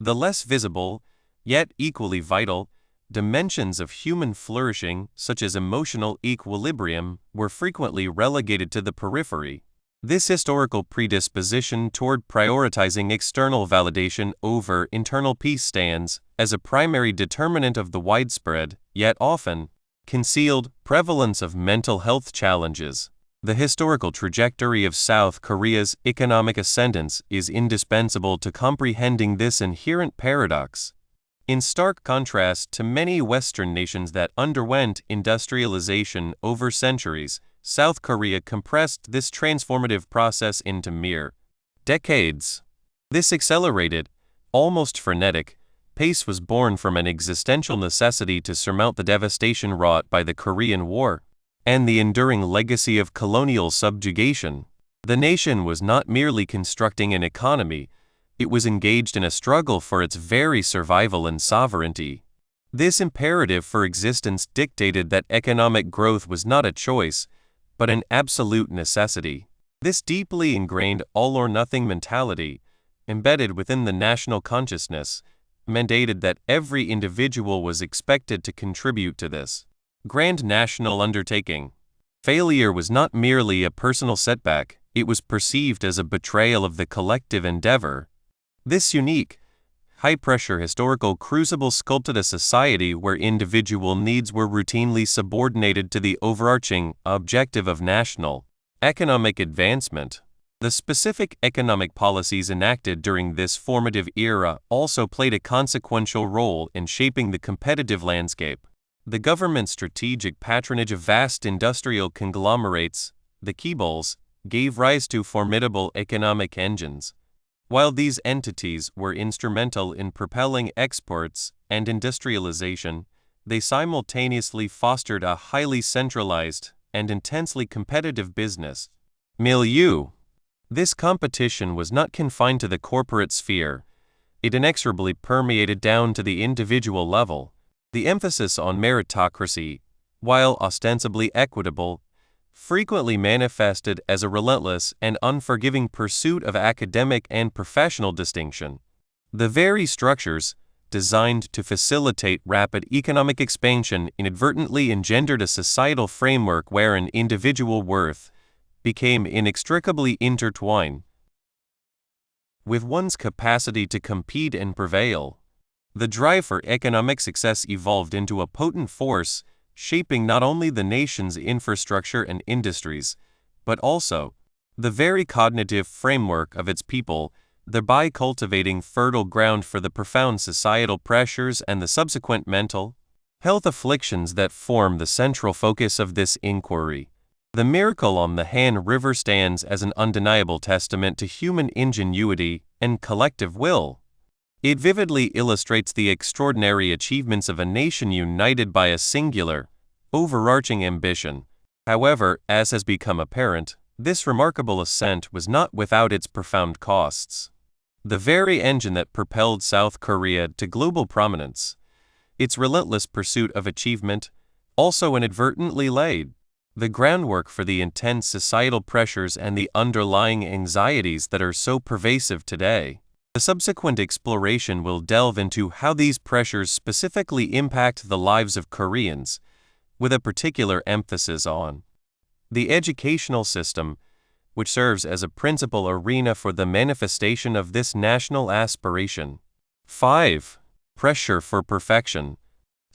The less visible, yet equally vital, dimensions of human flourishing, such as emotional equilibrium, were frequently relegated to the periphery. This historical predisposition toward prioritizing external validation over internal peace stands as a primary determinant of the widespread, yet often concealed, prevalence of mental health challenges. The historical trajectory of South Korea's economic ascendance is indispensable to comprehending this inherent paradox. In stark contrast to many Western nations that underwent industrialization over centuries, South Korea compressed this transformative process into mere decades. This accelerated, almost frenetic, pace was born from an existential necessity to surmount the devastation wrought by the Korean War and the enduring legacy of colonial subjugation. The nation was not merely constructing an economy, it was engaged in a struggle for its very survival and sovereignty. This imperative for existence dictated that economic growth was not a choice, but an absolute necessity. This deeply ingrained all-or-nothing mentality, embedded within the national consciousness, mandated that every individual was expected to contribute to this grand national undertaking. Failure was not merely a personal setback, it was perceived as a betrayal of the collective endeavor. This unique, high-pressure historical crucible sculpted a society where individual needs were routinely subordinated to the overarching objective of national economic advancement. The specific economic policies enacted during this formative era also played a consequential role in shaping the competitive landscape. The government's strategic patronage of vast industrial conglomerates, the cabals, gave rise to formidable economic engines. While these entities were instrumental in propelling exports and industrialization, they simultaneously fostered a highly centralized and intensely competitive business milieu. This competition was not confined to the corporate sphere. It inexorably permeated down to the individual level. The emphasis on meritocracy, while ostensibly equitable, frequently manifested as a relentless and unforgiving pursuit of academic and professional distinction. The very structures, designed to facilitate rapid economic expansion, inadvertently engendered a societal framework wherein individual worth became inextricably intertwined with one's capacity to compete and prevail. The drive for economic success evolved into a potent force, shaping not only the nation's infrastructure and industries, but also the very cognitive framework of its people, thereby cultivating fertile ground for the profound societal pressures and the subsequent mental health afflictions that form the central focus of this inquiry. The miracle on the Han River stands as an undeniable testament to human ingenuity and collective will. It vividly illustrates the extraordinary achievements of a nation united by a singular, overarching ambition. However, as has become apparent, this remarkable ascent was not without its profound costs. The very engine that propelled South Korea to global prominence, its relentless pursuit of achievement, also inadvertently laid the groundwork for the intense societal pressures and the underlying anxieties that are so pervasive today. The subsequent exploration will delve into how these pressures specifically impact the lives of Koreans, with a particular emphasis on the educational system, which serves as a principal arena for the manifestation of this national aspiration. 5. Pressure for perfection.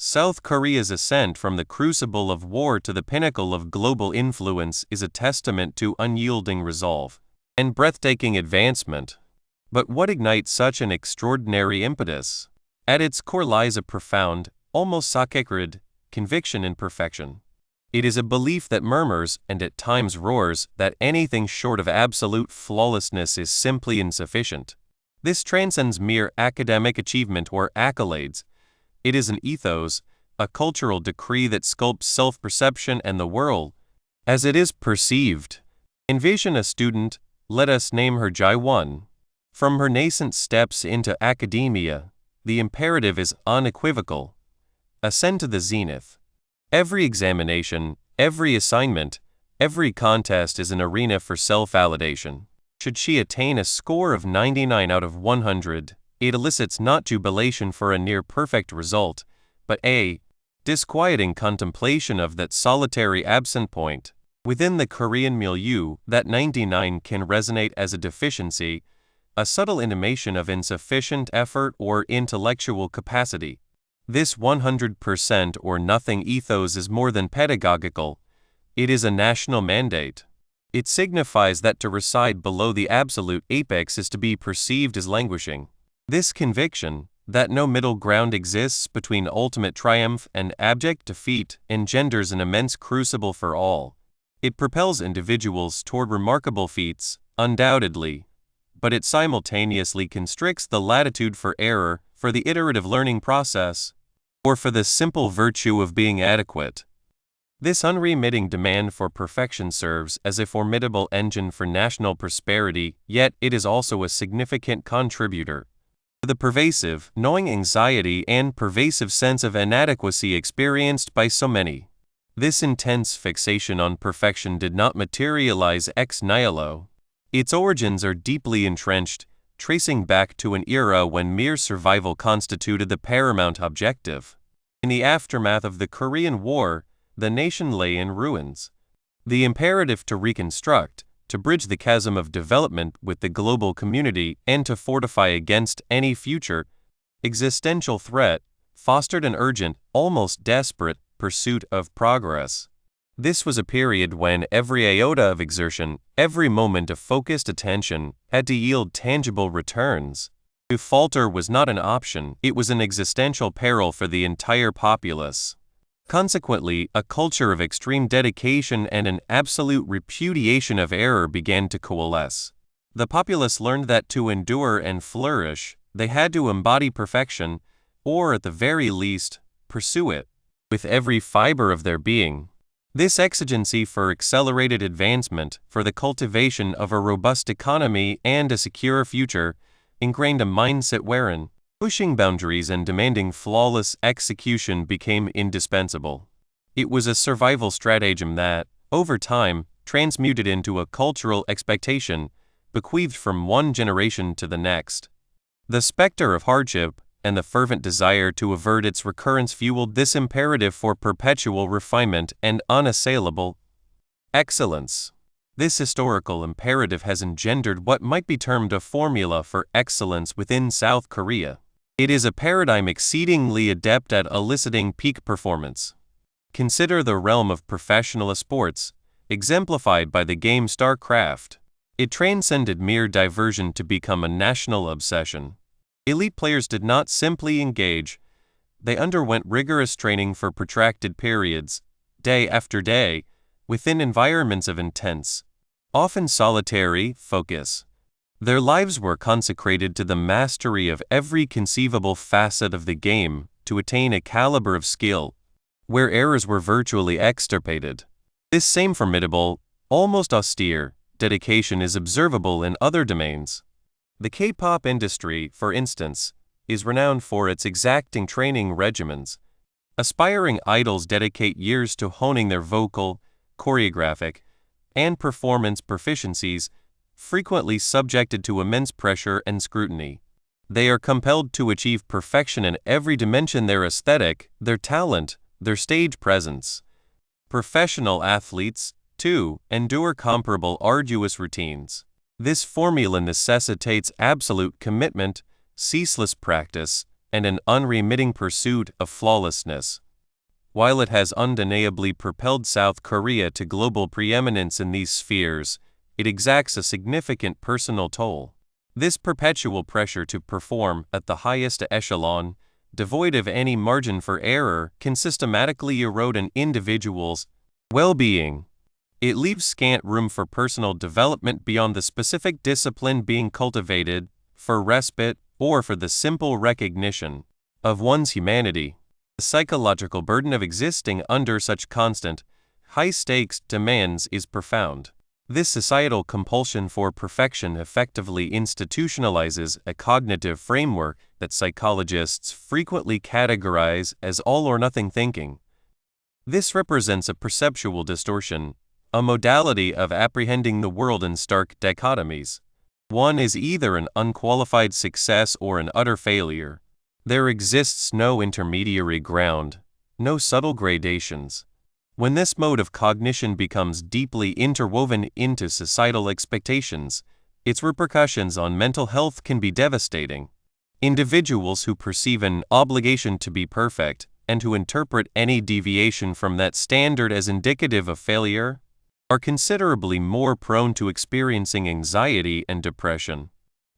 South Korea's ascent from the crucible of war to the pinnacle of global influence is a testament to unyielding resolve and breathtaking advancement. But what ignites such an extraordinary impetus? At its core lies a profound, almost sacred, conviction in perfection. It is a belief that murmurs, and at times roars, that anything short of absolute flawlessness is simply insufficient. This transcends mere academic achievement or accolades. It is an ethos, a cultural decree that sculpts self-perception and the world as it is perceived. Envision a student, let us name her Ji-won. From her nascent steps into academia, the imperative is unequivocal. Ascend to the zenith. Every examination, every assignment, every contest is an arena for self-validation. Should she attain a score of 99 out of 100, it elicits not jubilation for a near-perfect result, but a disquieting contemplation of that solitary absent point. Within the Korean milieu, that 99 can resonate as a deficiency, a subtle intimation of insufficient effort or intellectual capacity. This 100% or nothing ethos is more than pedagogical. It is a national mandate. It signifies that to reside below the absolute apex is to be perceived as languishing. This conviction, that no middle ground exists between ultimate triumph and abject defeat, engenders an immense crucible for all. It propels individuals toward remarkable feats, undoubtedly, but it simultaneously constricts the latitude for error, for the iterative learning process, or for the simple virtue of being adequate. This unremitting demand for perfection serves as a formidable engine for national prosperity, yet it is also a significant contributor to the pervasive, gnawing anxiety and pervasive sense of inadequacy experienced by so many. This intense fixation on perfection did not materialize ex nihilo. Its origins are deeply entrenched, tracing back to an era when mere survival constituted the paramount objective. In the aftermath of the Korean War, the nation lay in ruins. The imperative to reconstruct, to bridge the chasm of development with the global community, and to fortify against any future existential threat, fostered an urgent, almost desperate, pursuit of progress. This was a period when every iota of exertion, every moment of focused attention, had to yield tangible returns. To falter was not an option, it was an existential peril for the entire populace. Consequently, a culture of extreme dedication and an absolute repudiation of error began to coalesce. The populace learned that to endure and flourish, they had to embody perfection, or at the very least, pursue it with every fiber of their being. This exigency for accelerated advancement, for the cultivation of a robust economy and a secure future, ingrained a mindset wherein pushing boundaries and demanding flawless execution became indispensable. It was a survival stratagem that, over time, transmuted into a cultural expectation, bequeathed from one generation to the next. The specter of hardship and the fervent desire to avert its recurrence fueled this imperative for perpetual refinement and unassailable excellence. This historical imperative has engendered what might be termed a formula for excellence within South Korea. It is a paradigm exceedingly adept at eliciting peak performance. Consider the realm of professional sports, exemplified by the game StarCraft. It transcended mere diversion to become a national obsession. Elite players did not simply engage, they underwent rigorous training for protracted periods, day after day, within environments of intense, often solitary, focus. Their lives were consecrated to the mastery of every conceivable facet of the game, to attain a caliber of skill where errors were virtually extirpated. This same formidable, almost austere, dedication is observable in other domains. The K-pop industry, for instance, is renowned for its exacting training regimens. Aspiring idols dedicate years to honing their vocal, choreographic, and performance proficiencies, frequently subjected to immense pressure and scrutiny. They are compelled to achieve perfection in every dimension: their aesthetic, their talent, their stage presence. Professional athletes, too, endure comparable arduous routines. This formula necessitates absolute commitment, ceaseless practice, and an unremitting pursuit of flawlessness. While it has undeniably propelled South Korea to global preeminence in these spheres, it exacts a significant personal toll. This perpetual pressure to perform at the highest echelon, devoid of any margin for error, can systematically erode an individual's well-being. It leaves scant room for personal development beyond the specific discipline being cultivated, for respite, or for the simple recognition of one's humanity. The psychological burden of existing under such constant, high-stakes demands is profound. This societal compulsion for perfection effectively institutionalizes a cognitive framework that psychologists frequently categorize as all-or-nothing thinking. This represents a perceptual distortion, a modality of apprehending the world in stark dichotomies. One is either an unqualified success or an utter failure. There exists no intermediary ground, no subtle gradations. When this mode of cognition becomes deeply interwoven into societal expectations, its repercussions on mental health can be devastating. Individuals who perceive an obligation to be perfect and who interpret any deviation from that standard as indicative of failure are considerably more prone to experiencing anxiety and depression.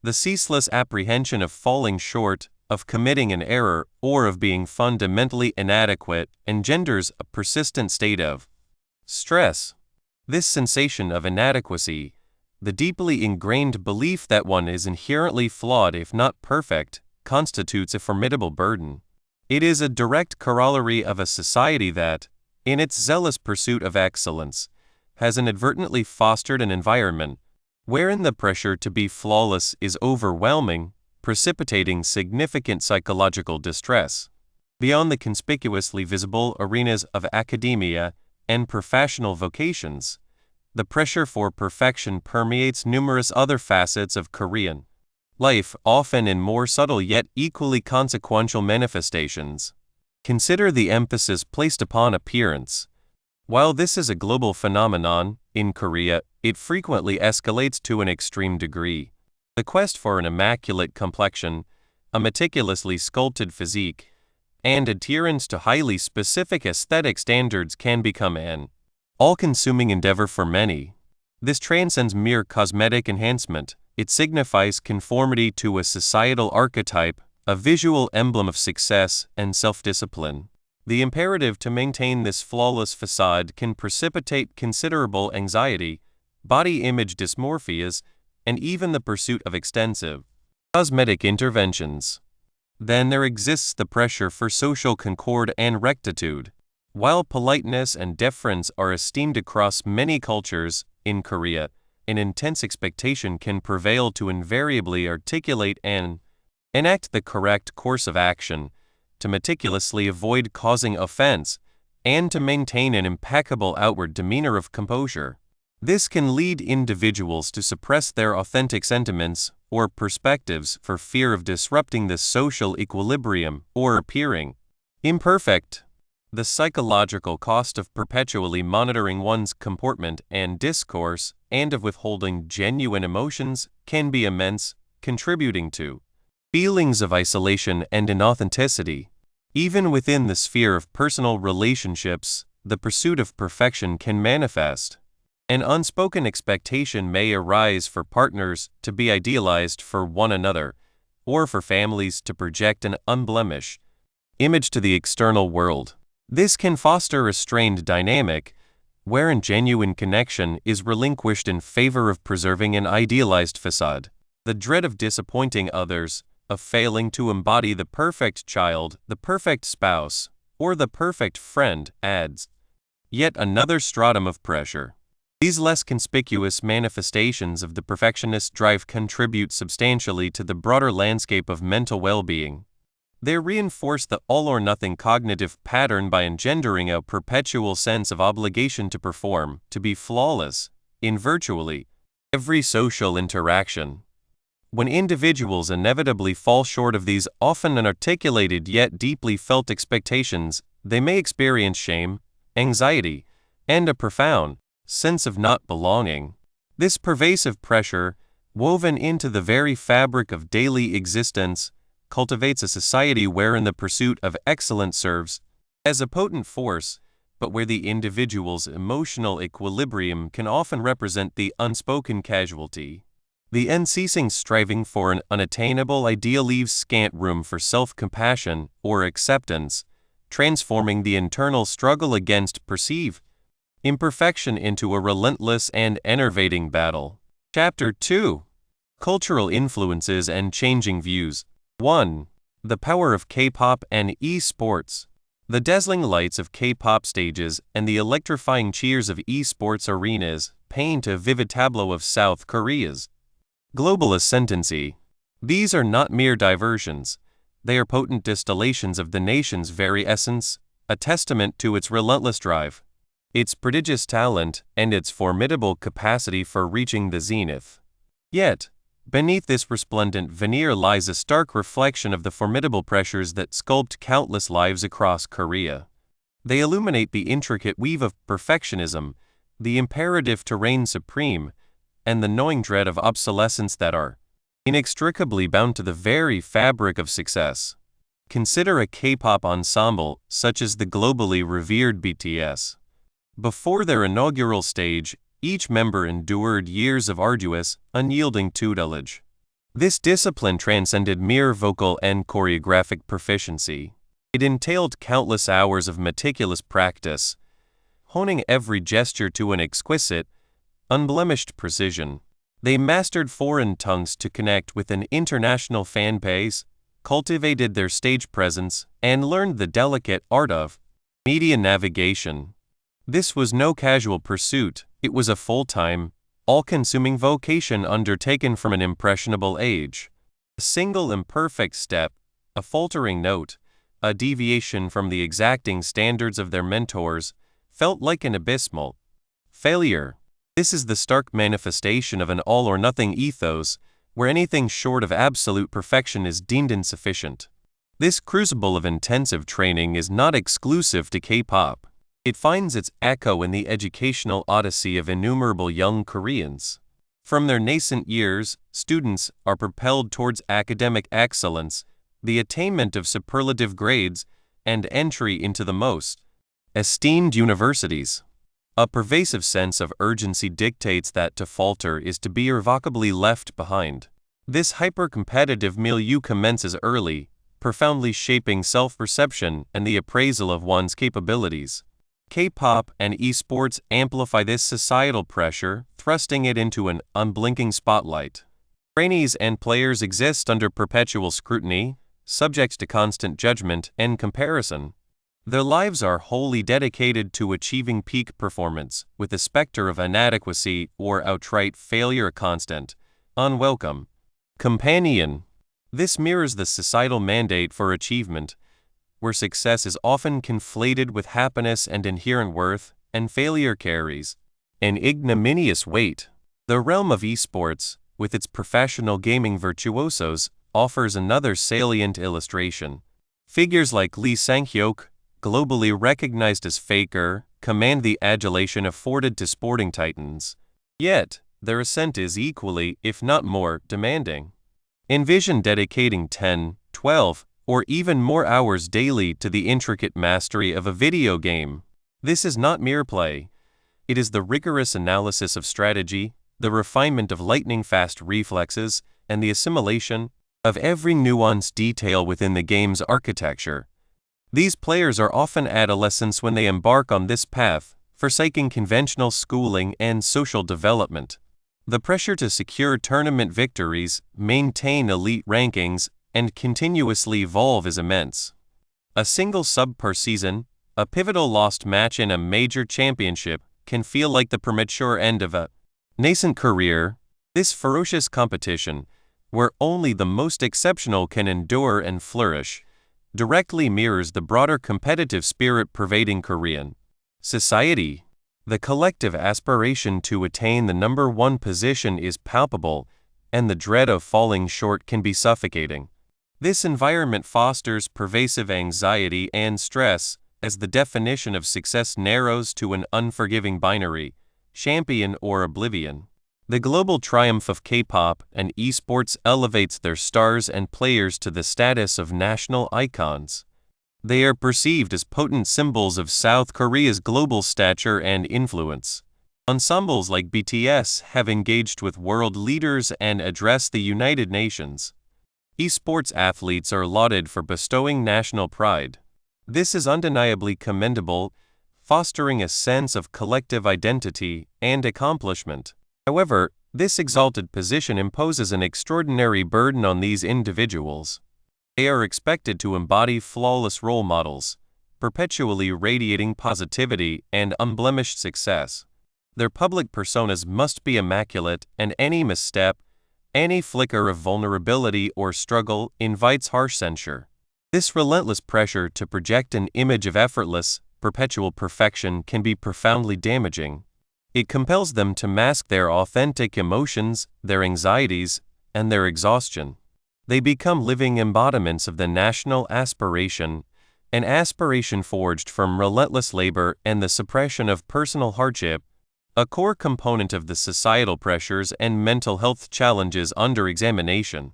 The ceaseless apprehension of falling short, of committing an error, or of being fundamentally inadequate engenders a persistent state of stress. This sensation of inadequacy, the deeply ingrained belief that one is inherently flawed if not perfect, constitutes a formidable burden. It is a direct corollary of a society that, in its zealous pursuit of excellence, has inadvertently fostered an environment wherein the pressure to be flawless is overwhelming, precipitating significant psychological distress. Beyond the conspicuously visible arenas of academia and professional vocations, the pressure for perfection permeates numerous other facets of Korean life, often in more subtle yet equally consequential manifestations. Consider the emphasis placed upon appearance. While this is a global phenomenon, in Korea, it frequently escalates to an extreme degree. The quest for an immaculate complexion, a meticulously sculpted physique, and adherence to highly specific aesthetic standards can become an all-consuming endeavor for many. This transcends mere cosmetic enhancement. It signifies conformity to a societal archetype, a visual emblem of success and self-discipline. The imperative to maintain this flawless facade can precipitate considerable anxiety, body image dysmorphias, and even the pursuit of extensive cosmetic interventions. Then there exists the pressure for social concord and rectitude. While politeness and deference are esteemed across many cultures, in Korea, an intense expectation can prevail to invariably articulate and enact the correct course of action, to meticulously avoid causing offense, and to maintain an impeccable outward demeanor of composure. This can lead individuals to suppress their authentic sentiments or perspectives for fear of disrupting the social equilibrium or appearing imperfect. The psychological cost of perpetually monitoring one's comportment and discourse, and of withholding genuine emotions, can be immense, contributing to feelings of isolation and inauthenticity. Even within the sphere of personal relationships, the pursuit of perfection can manifest. An unspoken expectation may arise for partners to be idealized for one another, or for families to project an unblemished image to the external world. This can foster a strained dynamic, wherein genuine connection is relinquished in favor of preserving an idealized facade. The dread of disappointing others, of failing to embody the perfect child, the perfect spouse, or the perfect friend adds yet another stratum of pressure. These less conspicuous manifestations of the perfectionist drive contribute substantially to the broader landscape of mental well-being. They reinforce the all-or-nothing cognitive pattern by engendering a perpetual sense of obligation to perform, to be flawless, in virtually every social interaction. When individuals inevitably fall short of these often unarticulated yet deeply felt expectations, they may experience shame, anxiety, and a profound sense of not belonging. This pervasive pressure, woven into the very fabric of daily existence, cultivates a society wherein the pursuit of excellence serves as a potent force, but where the individual's emotional equilibrium can often represent the unspoken casualty. The unceasing striving for an unattainable ideal leaves scant room for self-compassion or acceptance, transforming the internal struggle against perceived imperfection into a relentless and enervating battle. Chapter 2. Cultural Influences and Changing Views. 1. The Power of K-pop and E-sports. The dazzling lights of K-pop stages and the electrifying cheers of e-sports arenas paint a vivid tableau of South Korea's global ascendancy. These are not mere diversions. They are potent distillations of the nation's very essence, a testament to its relentless drive, its prodigious talent, and its formidable capacity for reaching the zenith. Yet, beneath this resplendent veneer lies a stark reflection of the formidable pressures that sculpt countless lives across Korea. They illuminate the intricate weave of perfectionism, the imperative to reign supreme, and the gnawing dread of obsolescence that are inextricably bound to the very fabric of success. Consider a K-pop ensemble such as the globally revered BTS. Before their inaugural stage, each member endured years of arduous, unyielding tutelage. This discipline transcended mere vocal and choreographic proficiency. It entailed countless hours of meticulous practice, honing every gesture to an exquisite, unblemished precision. They mastered foreign tongues to connect with an international fan base, cultivated their stage presence, and learned the delicate art of media navigation. This was no casual pursuit, it was a full-time, all-consuming vocation undertaken from an impressionable age. A single imperfect step, a faltering note, a deviation from the exacting standards of their mentors, felt like an abysmal failure. This is the stark manifestation of an all-or-nothing ethos, where anything short of absolute perfection is deemed insufficient. This crucible of intensive training is not exclusive to K-pop. It finds its echo in the educational odyssey of innumerable young Koreans. From their nascent years, students are propelled towards academic excellence, the attainment of superlative grades, and entry into the most esteemed universities. A pervasive sense of urgency dictates that to falter is to be irrevocably left behind. This hyper-competitive milieu commences early, profoundly shaping self-perception and the appraisal of one's capabilities. K-pop and esports amplify this societal pressure, thrusting it into an unblinking spotlight. Trainees and players exist under perpetual scrutiny, subject to constant judgment and comparison. Their lives are wholly dedicated to achieving peak performance, with the specter of inadequacy or outright failure a constant, unwelcome companion. This mirrors the societal mandate for achievement, where success is often conflated with happiness and inherent worth, and failure carries an ignominious weight. The realm of esports, with its professional gaming virtuosos, offers another salient illustration. Figures like Lee Sang-hyuk, globally recognized as Faker, command the adulation afforded to sporting titans. Yet, their ascent is equally, if not more, demanding. Envision dedicating 10, 12, or even more hours daily to the intricate mastery of a video game. This is not mere play. It is the rigorous analysis of strategy, the refinement of lightning-fast reflexes, and the assimilation of every nuanced detail within the game's architecture. These players are often adolescents when they embark on this path, forsaking conventional schooling and social development. The pressure to secure tournament victories, maintain elite rankings, and continuously evolve is immense. A single sub per season, a pivotal lost match in a major championship, can feel like the premature end of a nascent career. This ferocious competition, where only the most exceptional can endure and flourish, directly mirrors the broader competitive spirit pervading Korean society. The collective aspiration to attain the number one position is palpable, and the dread of falling short can be suffocating. This environment fosters pervasive anxiety and stress, as the definition of success narrows to an unforgiving binary, champion or oblivion. The global triumph of K-pop and esports elevates their stars and players to the status of national icons. They are perceived as potent symbols of South Korea's global stature and influence. Ensembles like BTS have engaged with world leaders and addressed the United Nations. Esports athletes are lauded for bestowing national pride. This is undeniably commendable, fostering a sense of collective identity and accomplishment. However, this exalted position imposes an extraordinary burden on these individuals. They are expected to embody flawless role models, perpetually radiating positivity and unblemished success. Their public personas must be immaculate, and any misstep, any flicker of vulnerability or struggle invites harsh censure. This relentless pressure to project an image of effortless, perpetual perfection can be profoundly damaging. It compels them to mask their authentic emotions, their anxieties, and their exhaustion. They become living embodiments of the national aspiration, an aspiration forged from relentless labor and the suppression of personal hardship, a core component of the societal pressures and mental health challenges under examination.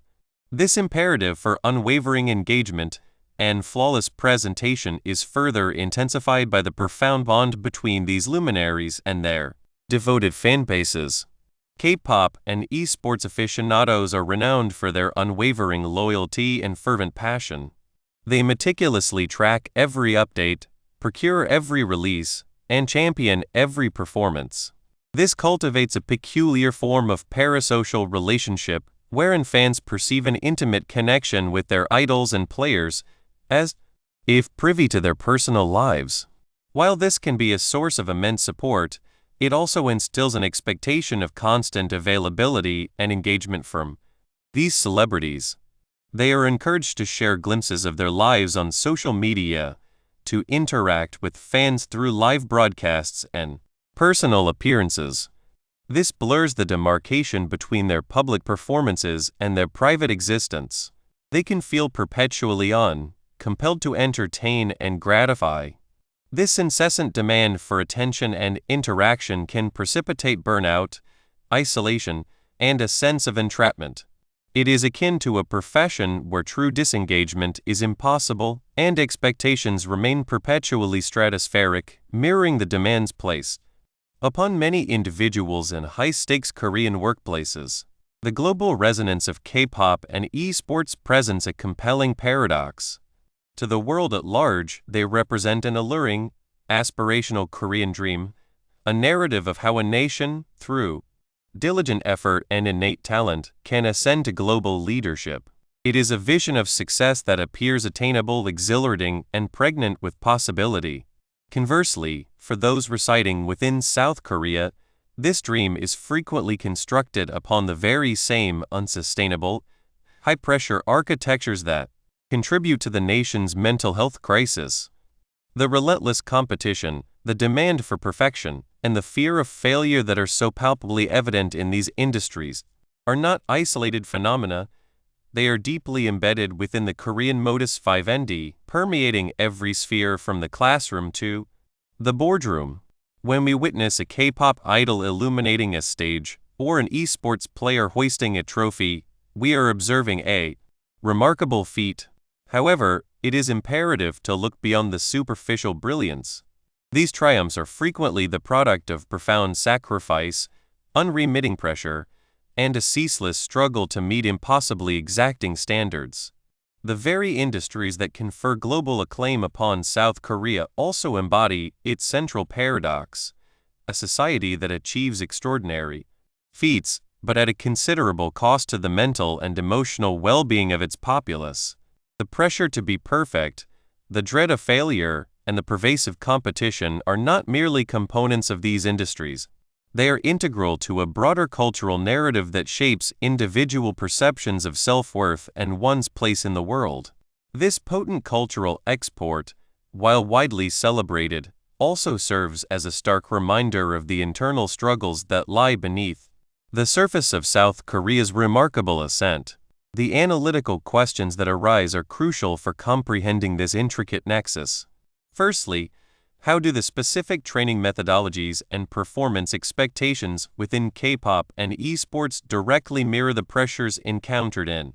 This imperative for unwavering engagement and flawless presentation is further intensified by the profound bond between these luminaries and their devoted fan bases. K-pop and esports aficionados are renowned for their unwavering loyalty and fervent passion. They meticulously track every update, procure every release, and champion every performance. This cultivates a peculiar form of parasocial relationship, wherein fans perceive an intimate connection with their idols and players, as if privy to their personal lives. While this can be a source of immense support, it also instills an expectation of constant availability and engagement from these celebrities. They are encouraged to share glimpses of their lives on social media, to interact with fans through live broadcasts and personal appearances. This blurs the demarcation between their public performances and their private existence. They can feel perpetually compelled to entertain and gratify. This incessant demand for attention and interaction can precipitate burnout, isolation, and a sense of entrapment. It is akin to a profession where true disengagement is impossible and expectations remain perpetually stratospheric, mirroring the demands placed upon many individuals in high-stakes Korean workplaces. The global resonance of K-pop and esports presents a compelling paradox. To the world at large, they represent an alluring, aspirational Korean dream, a narrative of how a nation, through diligent effort and innate talent, can ascend to global leadership. It is a vision of success that appears attainable, exhilarating, and pregnant with possibility. Conversely, for those residing within South Korea, this dream is frequently constructed upon the very same unsustainable, high-pressure architectures that contribute to the nation's mental health crisis. The relentless competition, the demand for perfection, and the fear of failure that are so palpably evident in these industries are not isolated phenomena. They are deeply embedded within the Korean modus vivendi, permeating every sphere from the classroom to the boardroom. When we witness a K-pop idol illuminating a stage, or an esports player hoisting a trophy, we are observing a remarkable feat. However, it is imperative to look beyond the superficial brilliance. These triumphs are frequently the product of profound sacrifice, unremitting pressure, and a ceaseless struggle to meet impossibly exacting standards. The very industries that confer global acclaim upon South Korea also embody its central paradox, a society that achieves extraordinary feats, but at a considerable cost to the mental and emotional well-being of its populace. The pressure to be perfect, The dread of failure and the pervasive competition are not merely components of these industries. They are integral to a broader cultural narrative that shapes individual perceptions of self-worth and one's place in the world. This potent cultural export, while widely celebrated, also serves as a stark reminder of the internal struggles that lie beneath the surface of South Korea's remarkable ascent. The analytical questions that arise are crucial for comprehending this intricate nexus. Firstly, how do the specific training methodologies and performance expectations within K-pop and esports directly mirror the pressures encountered in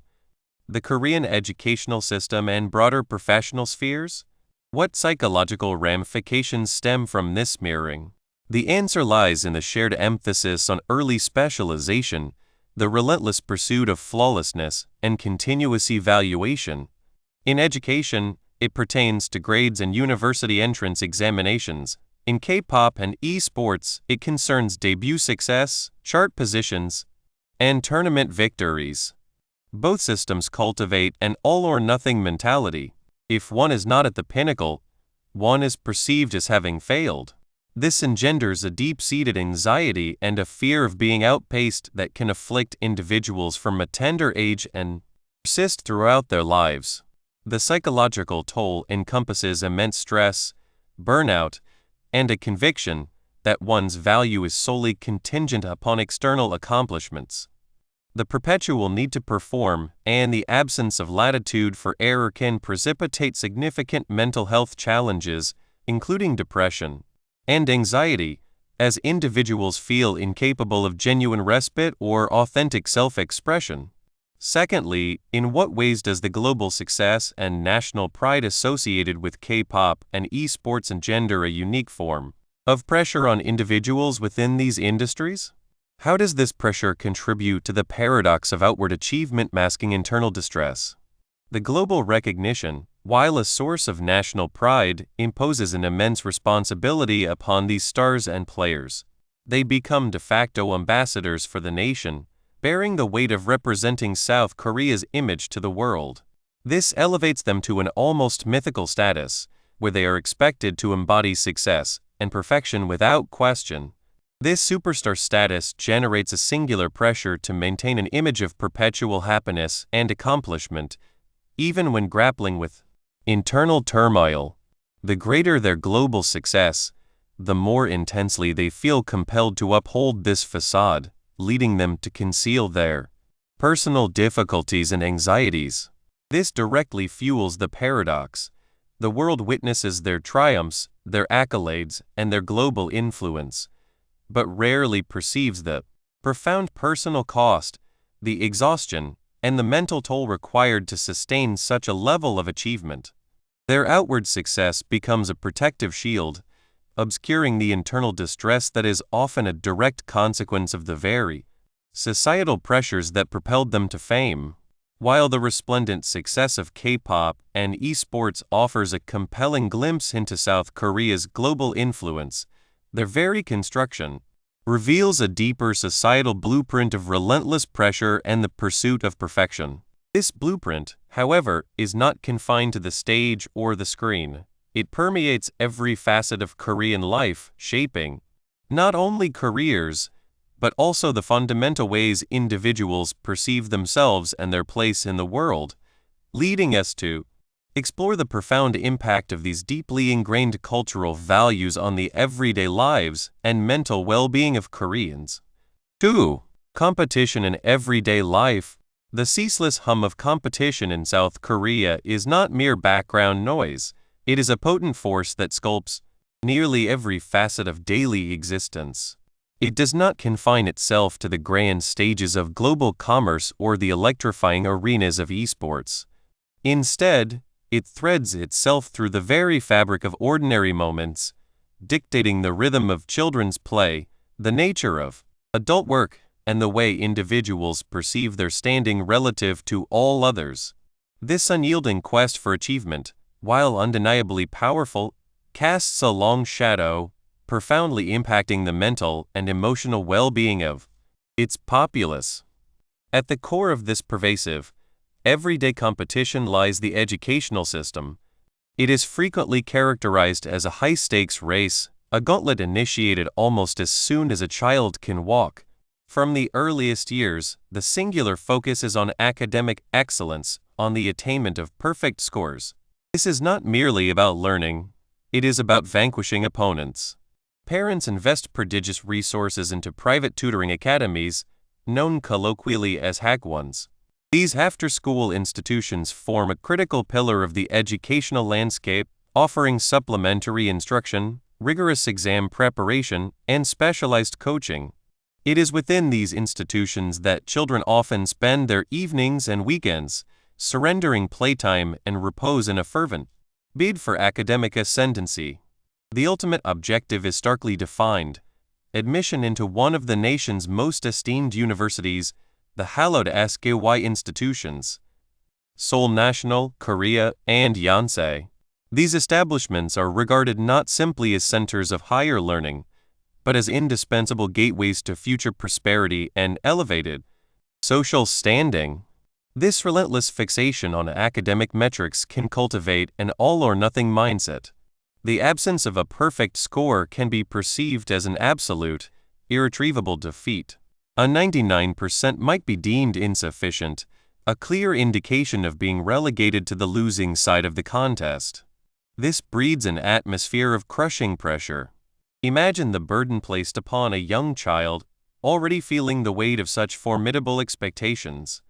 the Korean educational system and broader professional spheres? What psychological ramifications stem from this mirroring? The answer lies in the shared emphasis on early specialization, the relentless pursuit of flawlessness, and continuous evaluation. In education, it pertains to grades and university entrance examinations. In K-pop and esports, it concerns debut success, chart positions, and tournament victories. Both systems cultivate an all-or-nothing mentality. If one is not at the pinnacle, one is perceived as having failed. This engenders a deep-seated anxiety and a fear of being outpaced that can afflict individuals from a tender age and persist throughout their lives. The psychological toll encompasses immense stress, burnout, and a conviction that one's value is solely contingent upon external accomplishments. The perpetual need to perform and the absence of latitude for error can precipitate significant mental health challenges, including depression and anxiety, as individuals feel incapable of genuine respite or authentic self-expression. Secondly, in what ways does the global success and national pride associated with K-pop and esports engender a unique form of pressure on individuals within these industries? How does this pressure contribute to the paradox of outward achievement masking internal distress? The global recognition, while a source of national pride, imposes an immense responsibility upon these stars and players. They become de facto ambassadors for the nation, bearing the weight of representing South Korea's image to the world. This elevates them to an almost mythical status, where they are expected to embody success and perfection without question. This superstar status generates a singular pressure to maintain an image of perpetual happiness and accomplishment, even when grappling with internal turmoil. The greater their global success, the more intensely they feel compelled to uphold this facade, leading them to conceal their personal difficulties and anxieties. This directly fuels the paradox. The world witnesses their triumphs, their accolades, and their global influence, but rarely perceives the profound personal cost, the exhaustion, and the mental toll required to sustain such a level of achievement. Their outward success becomes a protective shield, obscuring the internal distress that is often a direct consequence of the very societal pressures that propelled them to fame. While the resplendent success of K-pop and esports offers a compelling glimpse into South Korea's global influence, their very construction reveals a deeper societal blueprint of relentless pressure and the pursuit of perfection. This blueprint, however, is not confined to the stage or the screen. It permeates every facet of Korean life, shaping not only careers, but also the fundamental ways individuals perceive themselves and their place in the world, leading us to explore the profound impact of these deeply ingrained cultural values on the everyday lives and mental well-being of Koreans. 2. Competition in everyday life. The ceaseless hum of competition in South Korea is not mere background noise. It is a potent force that sculpts nearly every facet of daily existence. It does not confine itself to the grand stages of global commerce or the electrifying arenas of esports. Instead, it threads itself through the very fabric of ordinary moments, dictating the rhythm of children's play, the nature of adult work, and the way individuals perceive their standing relative to all others. This unyielding quest for achievement, while undeniably powerful, casts a long shadow, profoundly impacting the mental and emotional well-being of its populace. At the core of this pervasive, everyday competition lies the educational system. It is frequently characterized as a high-stakes race, a gauntlet initiated almost as soon as a child can walk. From the earliest years, the singular focus is on academic excellence, on the attainment of perfect scores. This is not merely about learning, it is about vanquishing opponents. Parents invest prodigious resources into private tutoring academies, known colloquially as hack ones. These after-school institutions form a critical pillar of the educational landscape, offering supplementary instruction, rigorous exam preparation, and specialized coaching. It is within these institutions that children often spend their evenings and weekends, surrendering playtime and repose in a fervent bid for academic ascendancy. The ultimate objective is starkly defined: admission into one of the nation's most esteemed universities, the hallowed SKY institutions, Seoul National, Korea, and Yonsei. These establishments are regarded not simply as centers of higher learning, but as indispensable gateways to future prosperity and elevated social standing. This relentless fixation on academic metrics can cultivate an all-or-nothing mindset. The absence of a perfect score can be perceived as an absolute, irretrievable defeat. A 99% might be deemed insufficient, a clear indication of being relegated to the losing side of the contest. This breeds an atmosphere of crushing pressure. Imagine the burden placed upon a young child, already feeling the weight of such formidable expectations.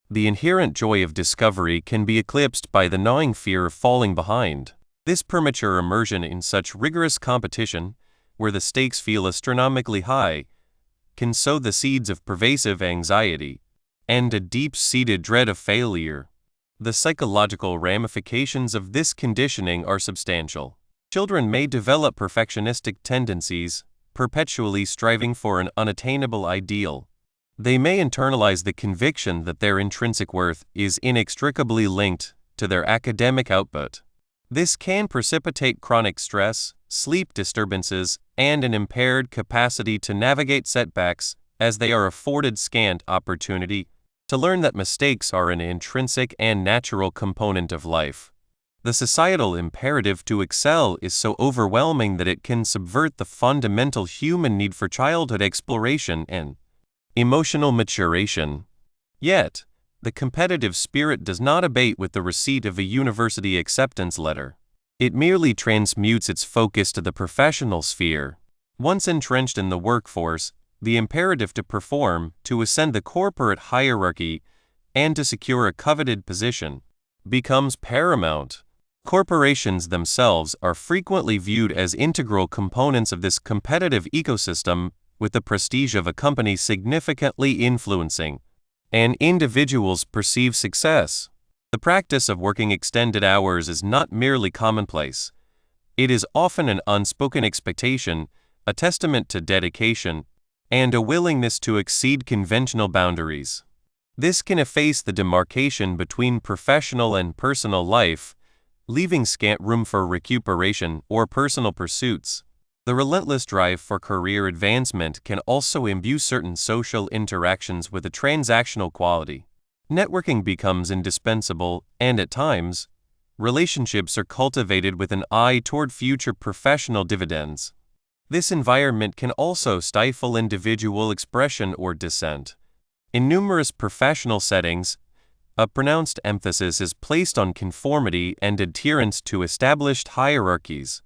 The inherent joy of discovery can be eclipsed by the gnawing fear of falling behind. This premature immersion in such rigorous competition, where the stakes feel astronomically high, can sow the seeds of pervasive anxiety and a deep-seated dread of failure. The psychological ramifications of this conditioning are substantial. Children may develop perfectionistic tendencies, perpetually striving for an unattainable ideal. They may internalize the conviction that their intrinsic worth is inextricably linked to their academic output. This can precipitate chronic stress, sleep disturbances, and an impaired capacity to navigate setbacks, as they are afforded scant opportunity to learn that mistakes are an intrinsic and natural component of life. The societal imperative to excel is so overwhelming that it can subvert the fundamental human need for childhood exploration and emotional maturation. Yet, the competitive spirit does not abate with the receipt of a university acceptance letter. It merely transmutes its focus to the professional sphere. Once entrenched in the workforce, the imperative to perform, to ascend the corporate hierarchy, and to secure a coveted position becomes paramount. Corporations themselves are frequently viewed as integral components of this competitive ecosystem, with the prestige of a company significantly influencing an individual's perceived success. The practice of working extended hours is not merely commonplace. It is often an unspoken expectation, a testament to dedication, and a willingness to exceed conventional boundaries. This can efface the demarcation between professional and personal life, leaving scant room for recuperation or personal pursuits. The relentless drive for career advancement can also imbue certain social interactions with a transactional quality. Networking becomes indispensable, and at times, relationships are cultivated with an eye toward future professional dividends. This environment can also stifle individual expression or dissent. In numerous professional settings, a pronounced emphasis is placed on conformity and adherence to established hierarchies.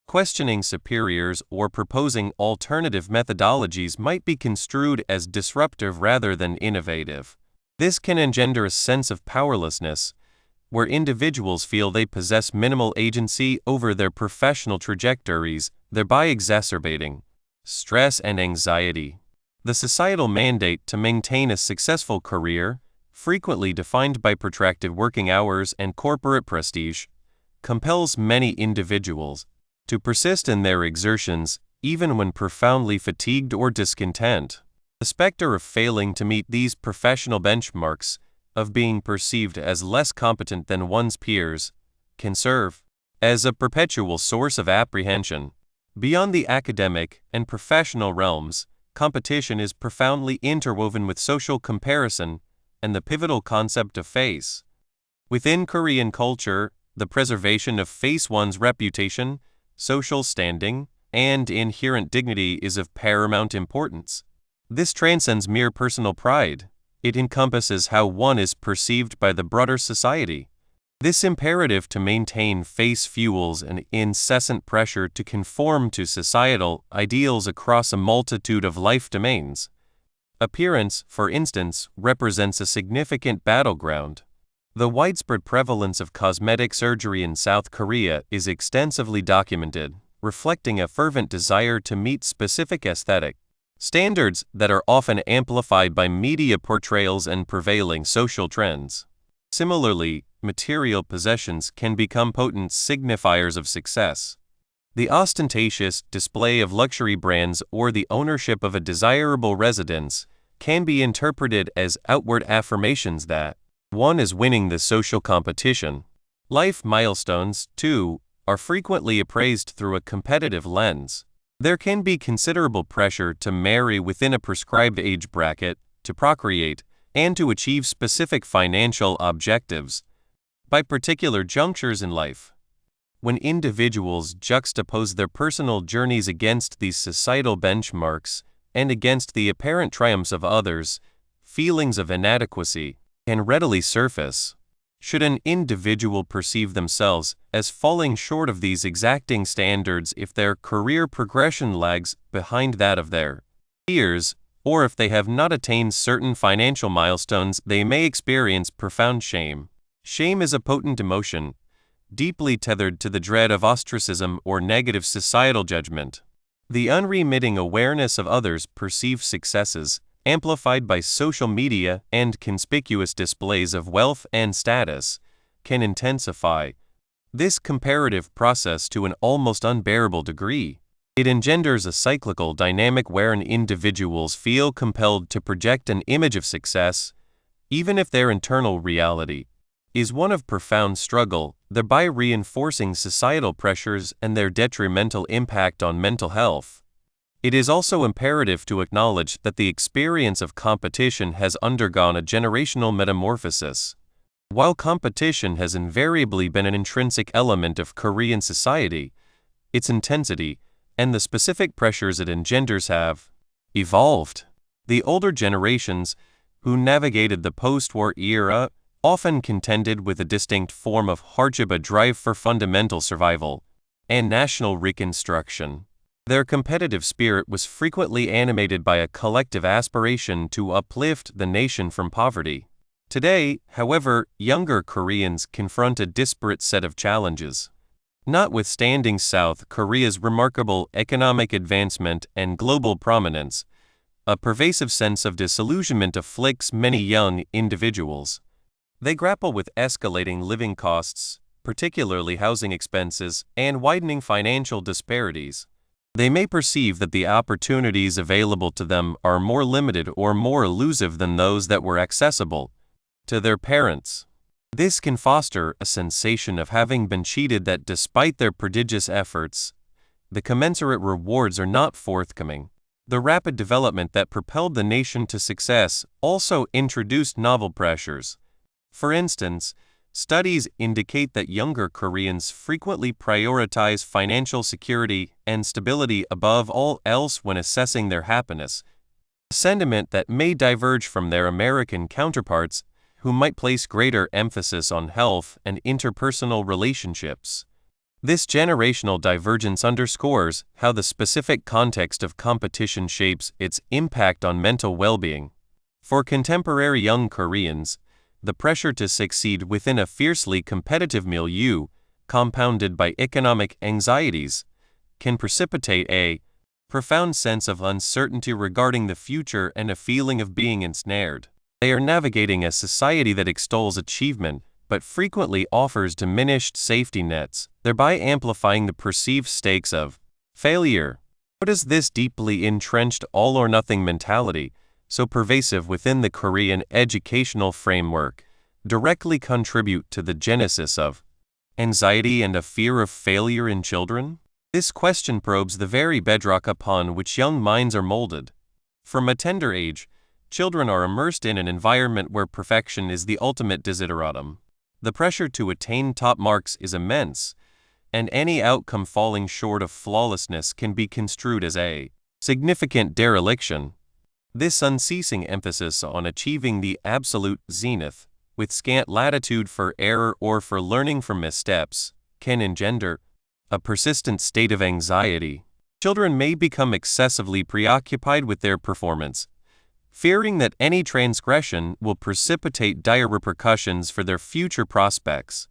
Questioning superiors or proposing alternative methodologies might be construed as disruptive rather than innovative. This can engender a sense of powerlessness, where individuals feel they possess minimal agency over their professional trajectories, thereby exacerbating stress and anxiety. The societal mandate to maintain a successful career, frequently defined by protracted working hours and corporate prestige, compels many individuals to persist in their exertions even when profoundly fatigued or discontent. The specter of failing to meet these professional benchmarks, of being perceived as less competent than one's peers, can serve as a perpetual source of apprehension. Beyond the academic and professional realms, competition is profoundly interwoven with social comparison and the pivotal concept of face. Within Korean culture, the preservation of one's reputation, social standing, and inherent dignity is of paramount importance. This transcends mere personal pride. It encompasses how one is perceived by the broader society. This imperative to maintain face fuels an incessant pressure to conform to societal ideals across a multitude of life domains. Appearance, for instance, represents a significant battleground. The widespread prevalence of cosmetic surgery in South Korea is extensively documented, reflecting a fervent desire to meet specific aesthetic standards that are often amplified by media portrayals and prevailing social trends. Similarly, material possessions can become potent signifiers of success. The ostentatious display of luxury brands or the ownership of a desirable residence can be interpreted as outward affirmations that one is winning the social competition. Life milestones, too, are frequently appraised through a competitive lens. There can be considerable pressure to marry within a prescribed age bracket, to procreate, and to achieve specific financial objectives by particular junctures in life. When individuals juxtapose their personal journeys against these societal benchmarks and against the apparent triumphs of others, feelings of inadequacy can readily surface. Should an individual perceive themselves as falling short of these exacting standards if their career progression lags behind that of their peers, or if they have not attained certain financial milestones, they may experience profound shame. Shame is a potent emotion, deeply tethered to the dread of ostracism or negative societal judgment. The unremitting awareness of others' perceived successes, amplified by social media and conspicuous displays of wealth and status, can intensify this comparative process to an almost unbearable degree. It engenders a cyclical dynamic wherein individuals feel compelled to project an image of success, even if their internal reality is one of profound struggle, thereby reinforcing societal pressures and their detrimental impact on mental health. It is also imperative to acknowledge that the experience of competition has undergone a generational metamorphosis. While competition has invariably been an intrinsic element of Korean society, its intensity and the specific pressures it engenders have evolved. The older generations, who navigated the post-war era, often contended with a distinct form of hardship, a drive for fundamental survival and national reconstruction. Their competitive spirit was frequently animated by a collective aspiration to uplift the nation from poverty. Today, however, younger Koreans confront a disparate set of challenges. Notwithstanding South Korea's remarkable economic advancement and global prominence, a pervasive sense of disillusionment afflicts many young individuals. They grapple with escalating living costs, particularly housing expenses, and widening financial disparities. They may perceive that the opportunities available to them are more limited or more elusive than those that were accessible to their parents. This can foster a sensation of having been cheated, that despite their prodigious efforts, the commensurate rewards are not forthcoming. The rapid development that propelled the nation to success also introduced novel pressures. For instance, studies indicate that younger Koreans frequently prioritize financial security and stability above all else when assessing their happiness, a sentiment that may diverge from their American counterparts, who might place greater emphasis on health and interpersonal relationships. This generational divergence underscores how the specific context of competition shapes its impact on mental well-being. For contemporary young Koreans, the pressure to succeed within a fiercely competitive milieu, compounded by economic anxieties, can precipitate a profound sense of uncertainty regarding the future and a feeling of being ensnared. They are navigating a society that extols achievement but frequently offers diminished safety nets, thereby amplifying the perceived stakes of failure. How does this deeply entrenched all-or-nothing mentality, so pervasive within the Korean educational framework, directly contribute to the genesis of anxiety and a fear of failure in children? This question probes the very bedrock upon which young minds are molded. From a tender age, children are immersed in an environment where perfection is the ultimate desideratum. The pressure to attain top marks is immense, and any outcome falling short of flawlessness can be construed as a significant dereliction. This unceasing emphasis on achieving the absolute zenith, with scant latitude for error or for learning from missteps, can engender a persistent state of anxiety. Children may become excessively preoccupied with their performance, fearing that any transgression will precipitate dire repercussions for their future prospects.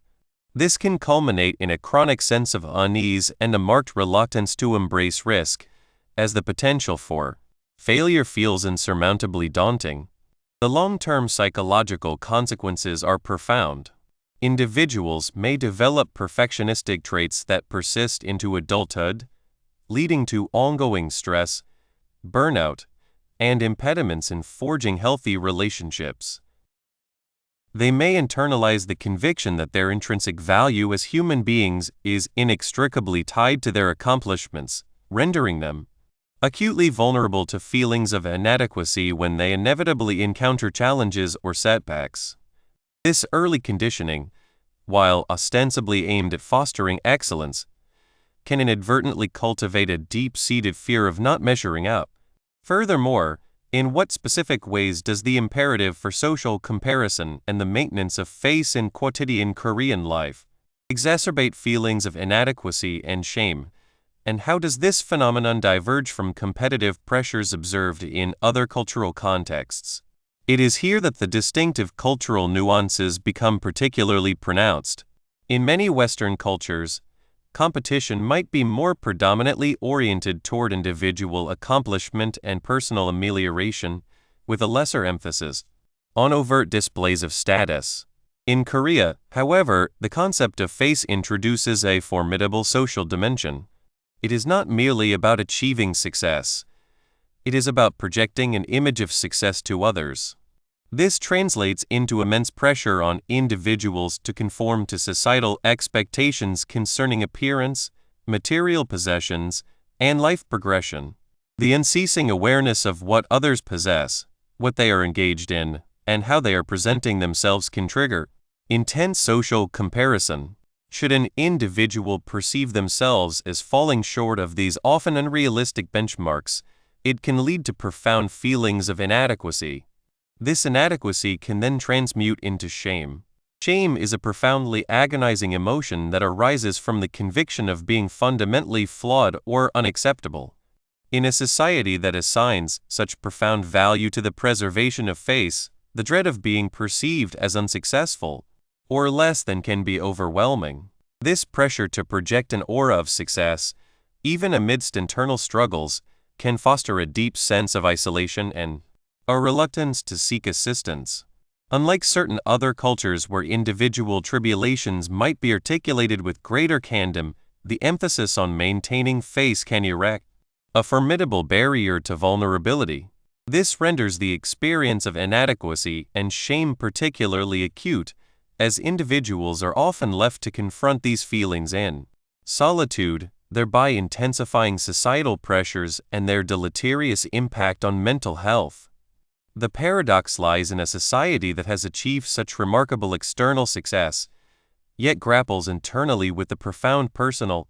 This can culminate in a chronic sense of unease and a marked reluctance to embrace risk, as the potential for failure feels insurmountably daunting. The long-term psychological consequences are profound. Individuals may develop perfectionistic traits that persist into adulthood, leading to ongoing stress, burnout, and impediments in forging healthy relationships. They may internalize the conviction that their intrinsic value as human beings is inextricably tied to their accomplishments, rendering them acutely vulnerable to feelings of inadequacy when they inevitably encounter challenges or setbacks. This early conditioning, while ostensibly aimed at fostering excellence, can inadvertently cultivate a deep-seated fear of not measuring up. Furthermore, in what specific ways does the imperative for social comparison and the maintenance of face in quotidian Korean life exacerbate feelings of inadequacy and shame? And how does this phenomenon diverge from competitive pressures observed in other cultural contexts? It is here that the distinctive cultural nuances become particularly pronounced. In many Western cultures, competition might be more predominantly oriented toward individual accomplishment and personal amelioration, with a lesser emphasis on overt displays of status. In Korea, however, the concept of face introduces a formidable social dimension. It is not merely about achieving success. It is about projecting an image of success to others. This translates into immense pressure on individuals to conform to societal expectations concerning appearance, material possessions, and life progression. The unceasing awareness of what others possess, what they are engaged in, and how they are presenting themselves can trigger intense social comparison. Should an individual perceive themselves as falling short of these often unrealistic benchmarks, it can lead to profound feelings of inadequacy. This inadequacy can then transmute into shame. Shame is a profoundly agonizing emotion that arises from the conviction of being fundamentally flawed or unacceptable. In a society that assigns such profound value to the preservation of face, the dread of being perceived as unsuccessful or less than can be overwhelming. This pressure to project an aura of success, even amidst internal struggles, can foster a deep sense of isolation and a reluctance to seek assistance. Unlike certain other cultures where individual tribulations might be articulated with greater candor, the emphasis on maintaining face can erect a formidable barrier to vulnerability. This renders the experience of inadequacy and shame particularly acute, as individuals are often left to confront these feelings in solitude, thereby intensifying societal pressures and their deleterious impact on mental health. The paradox lies in a society that has achieved such remarkable external success, yet grapples internally with the profound personal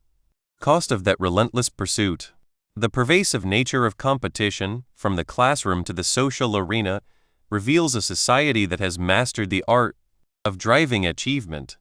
cost of that relentless pursuit. The pervasive nature of competition, from the classroom to the social arena, reveals a society that has mastered the art of driving achievement.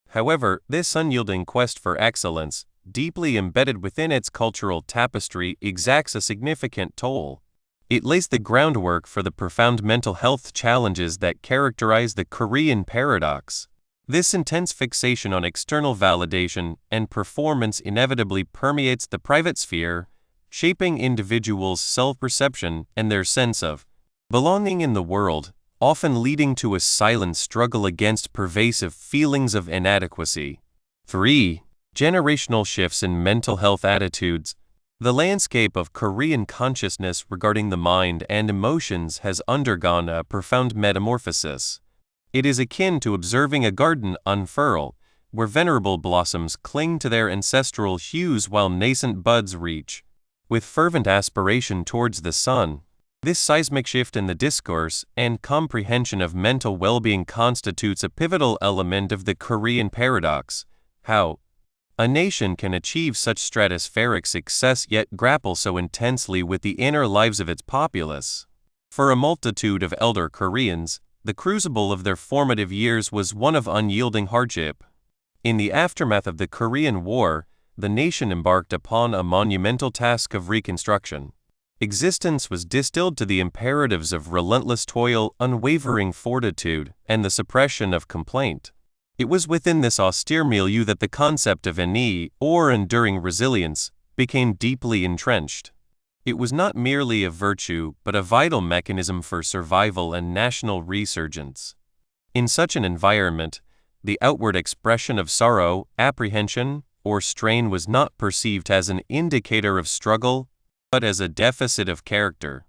However, this unyielding quest for excellence, deeply embedded within its cultural tapestry, exacts a significant toll. It lays the groundwork for the profound mental health challenges that characterize the Korean paradox. This intense fixation on external validation and performance inevitably permeates the private sphere, shaping individuals' self-perception and their sense of belonging in the world, often leading to a silent struggle against pervasive feelings of inadequacy. 3. Generational shifts in mental health attitudes. The landscape of Korean consciousness regarding the mind and emotions has undergone a profound metamorphosis. It is akin to observing a garden unfurl, where venerable blossoms cling to their ancestral hues while nascent buds reach, with fervent aspiration towards the sun. This seismic shift in the discourse and comprehension of mental well-being constitutes a pivotal element of the Korean paradox. How a nation can achieve such stratospheric success yet grapple so intensely with the inner lives of its populace. For a multitude of elder Koreans, the crucible of their formative years was one of unyielding hardship. In the aftermath of the Korean War, the nation embarked upon a monumental task of reconstruction. Existence was distilled to the imperatives of relentless toil, unwavering fortitude, and the suppression of complaint. It was within this austere milieu that the concept of or enduring resilience became deeply entrenched. It was not merely a virtue, but a vital mechanism for survival and national resurgence. In such an environment, the outward expression of sorrow, apprehension, or strain was not perceived as an indicator of struggle, but as a deficit of character.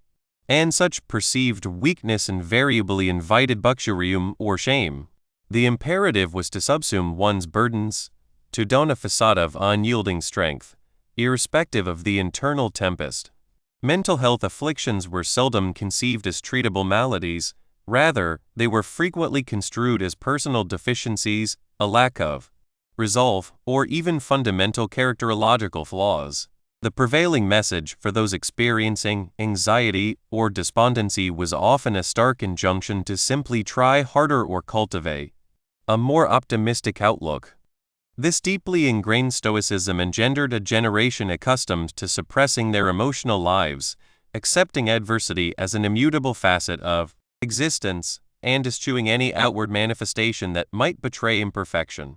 And such perceived weakness invariably invited buxurium or shame. The imperative was to subsume one's burdens, to don a facade of unyielding strength, irrespective of the internal tempest. Mental health afflictions were seldom conceived as treatable maladies, rather, they were frequently construed as personal deficiencies, a lack of resolve, or even fundamental characterological flaws. The prevailing message for those experiencing anxiety or despondency was often a stark injunction to simply try harder or cultivate a more optimistic outlook. This deeply ingrained stoicism engendered a generation accustomed to suppressing their emotional lives, accepting adversity as an immutable facet of existence, and eschewing any outward manifestation that might betray imperfection.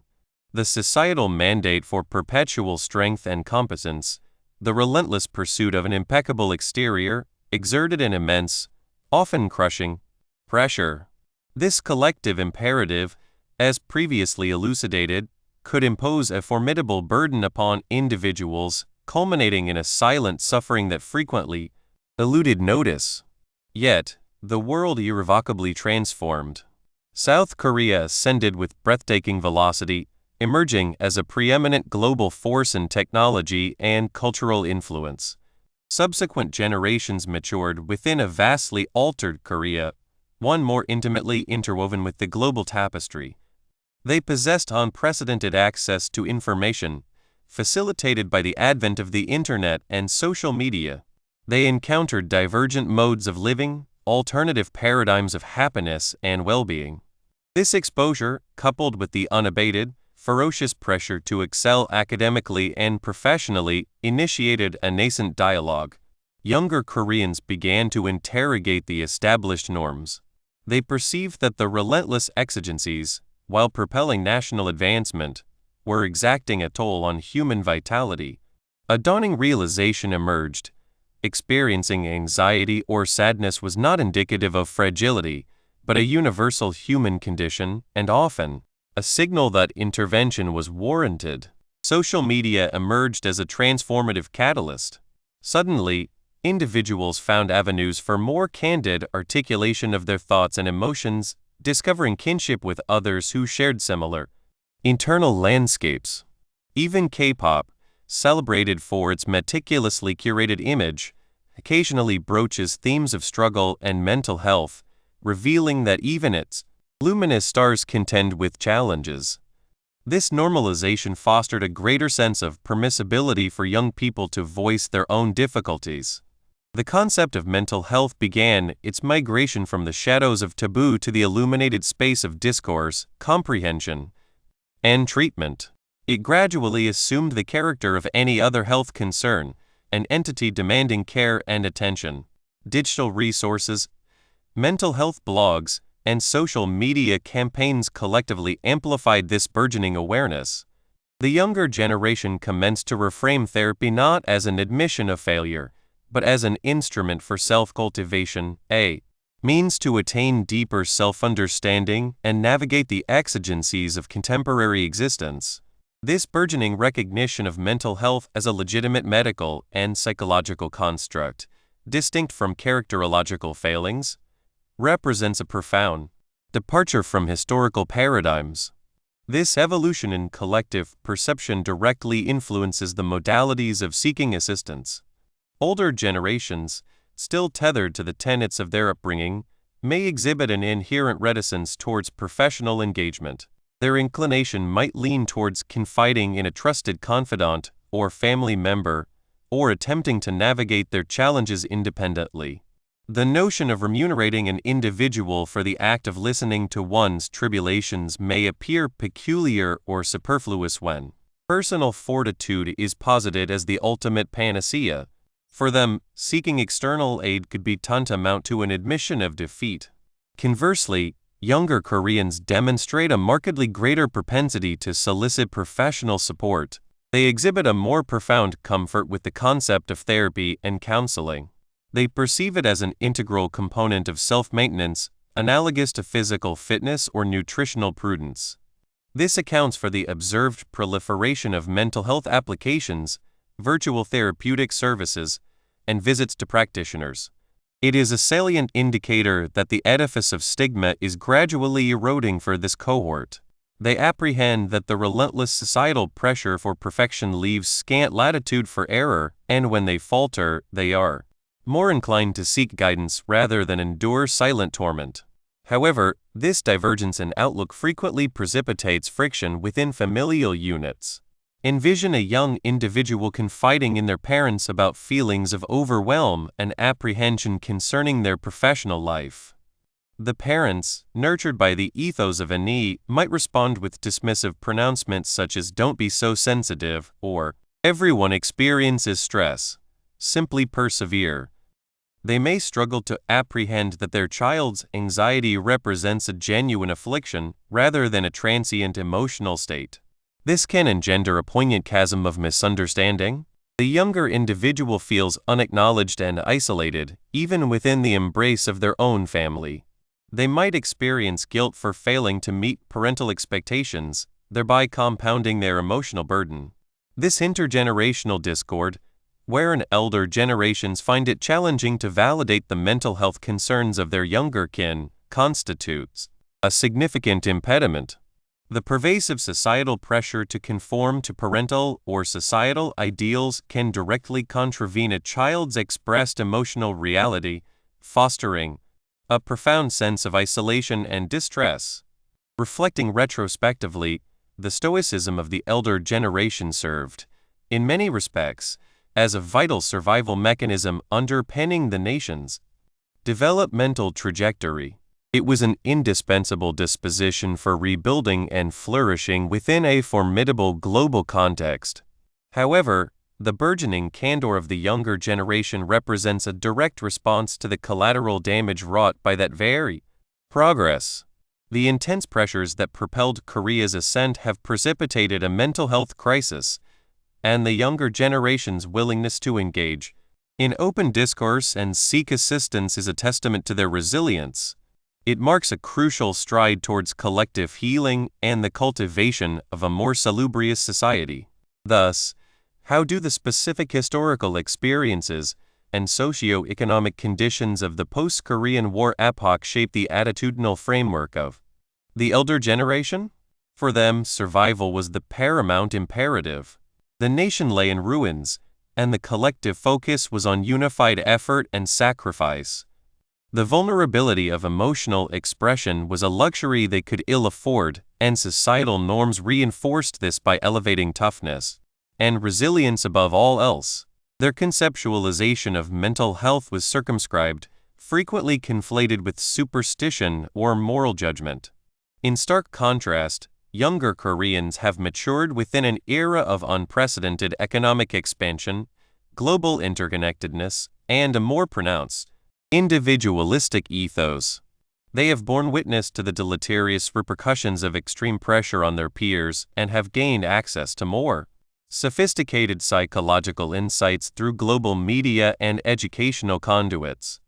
The societal mandate for perpetual strength and competence, the relentless pursuit of an impeccable exterior, exerted an immense, often crushing, pressure. This collective imperative, as previously elucidated, could impose a formidable burden upon individuals, culminating in a silent suffering that frequently eluded notice. Yet, the world irrevocably transformed. South Korea ascended with breathtaking velocity, emerging as a preeminent global force in technology and cultural influence. Subsequent generations matured within a vastly altered Korea, one more intimately interwoven with the global tapestry. They possessed unprecedented access to information, facilitated by the advent of the internet and social media. They encountered divergent modes of living, alternative paradigms of happiness and well-being. This exposure, coupled with the unabated, ferocious pressure to excel academically and professionally, initiated a nascent dialogue. Younger Koreans began to interrogate the established norms. They perceived that the relentless exigencies, while propelling national advancement, were exacting a toll on human vitality. A dawning realization emerged. Experiencing anxiety or sadness was not indicative of fragility, but a universal human condition, and often a signal that intervention was warranted. Social media emerged as a transformative catalyst. Suddenly, individuals found avenues for more candid articulation of their thoughts and emotions, discovering kinship with others who shared similar internal landscapes. Even K-pop, celebrated for its meticulously curated image, occasionally broaches themes of struggle and mental health, revealing that even its luminous stars contend with challenges. This normalization fostered a greater sense of permissibility for young people to voice their own difficulties. The concept of mental health began its migration from the shadows of taboo to the illuminated space of discourse, comprehension, and treatment. It gradually assumed the character of any other health concern, an entity demanding care and attention. Digital resources, mental health blogs, and social media campaigns collectively amplified this burgeoning awareness. The younger generation commenced to reframe therapy not as an admission of failure, but as an instrument for self-cultivation, a means to attain deeper self-understanding and navigate the exigencies of contemporary existence. This burgeoning recognition of mental health as a legitimate medical and psychological construct, distinct from characterological failings, represents a profound departure from historical paradigms. This evolution in collective perception directly influences the modalities of seeking assistance. Older generations, still tethered to the tenets of their upbringing, may exhibit an inherent reticence towards professional engagement. Their inclination might lean towards confiding in a trusted confidant or family member, or attempting to navigate their challenges independently. The notion of remunerating an individual for the act of listening to one's tribulations may appear peculiar or superfluous when personal fortitude is posited as the ultimate panacea. For them, seeking external aid could be tantamount to an admission of defeat. Conversely, younger Koreans demonstrate a markedly greater propensity to solicit professional support. They exhibit a more profound comfort with the concept of therapy and counseling. They perceive it as an integral component of self-maintenance, analogous to physical fitness or nutritional prudence. This accounts for the observed proliferation of mental health applications, virtual therapeutic services, and visits to practitioners. It is a salient indicator that the edifice of stigma is gradually eroding for this cohort. They apprehend that the relentless societal pressure for perfection leaves scant latitude for error, and when they falter, they are more inclined to seek guidance rather than endure silent torment. However, this divergence in outlook frequently precipitates friction within familial units. Envision a young individual confiding in their parents about feelings of overwhelm and apprehension concerning their professional life. The parents, nurtured by the ethos of Ani, might respond with dismissive pronouncements such as "don't be so sensitive" or "everyone experiences stress. Simply persevere." They may struggle to apprehend that their child's anxiety represents a genuine affliction rather than a transient emotional state. This can engender a poignant chasm of misunderstanding. The younger individual feels unacknowledged and isolated, even within the embrace of their own family. They might experience guilt for failing to meet parental expectations, thereby compounding their emotional burden. This intergenerational discord, wherein elder generations find it challenging to validate the mental health concerns of their younger kin, constitutes a significant impediment. The pervasive societal pressure to conform to parental or societal ideals can directly contravene a child's expressed emotional reality, fostering a profound sense of isolation and distress. Reflecting retrospectively, the stoicism of the elder generation served, in many respects, as a vital survival mechanism underpinning the nation's developmental trajectory. It was an indispensable disposition for rebuilding and flourishing within a formidable global context. However, the burgeoning candor of the younger generation represents a direct response to the collateral damage wrought by that very progress. The intense pressures that propelled Korea's ascent have precipitated a mental health crisis, and the younger generation's willingness to engage in open discourse and seek assistance is a testament to their resilience. It marks a crucial stride towards collective healing and the cultivation of a more salubrious society. Thus, how do the specific historical experiences and socio-economic conditions of the post-Korean War epoch shape the attitudinal framework of the elder generation? For them, survival was the paramount imperative. The nation lay in ruins, and the collective focus was on unified effort and sacrifice. The vulnerability of emotional expression was a luxury they could ill afford, and societal norms reinforced this by elevating toughness and resilience above all else. Their conceptualization of mental health was circumscribed, frequently conflated with superstition or moral judgment. In stark contrast, younger Koreans have matured within an era of unprecedented economic expansion, global interconnectedness, and a more pronounced individualistic ethos. They have borne witness to the deleterious repercussions of extreme pressure on their peers and have gained access to more sophisticated psychological insights through global media and educational conduits.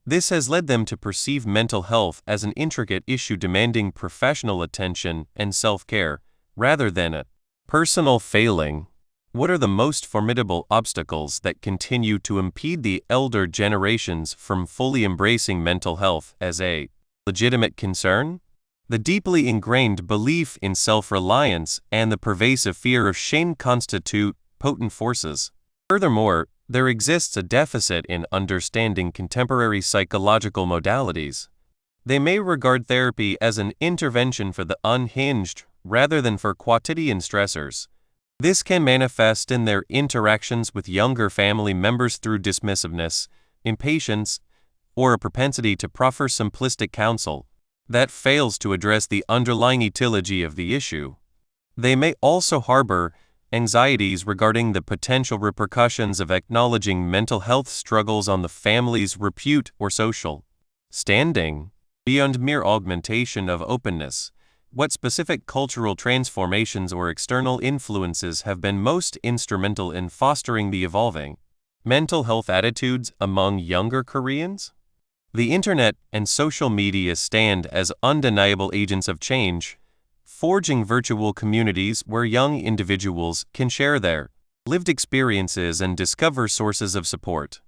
This has led them to perceive mental health as an intricate issue demanding professional attention and self-care, rather than a personal failing. What are the most formidable obstacles that continue to impede the elder generations from fully embracing mental health as a legitimate concern? The deeply ingrained belief in self-reliance and the pervasive fear of shame constitute potent forces. Furthermore, there exists a deficit in understanding contemporary psychological modalities. They may regard therapy as an intervention for the unhinged rather than for quotidian stressors. This can manifest in their interactions with younger family members through dismissiveness, impatience, or a propensity to proffer simplistic counsel that fails to address the underlying etiology of the issue. They may also harbor anxieties regarding the potential repercussions of acknowledging mental health struggles on the family's repute or social standing. Beyond mere augmentation of openness, what specific cultural transformations or external influences have been most instrumental in fostering the evolving mental health attitudes among younger Koreans? The internet and social media stand as undeniable agents of change, forging virtual communities where young individuals can share their lived experiences and discover sources of support.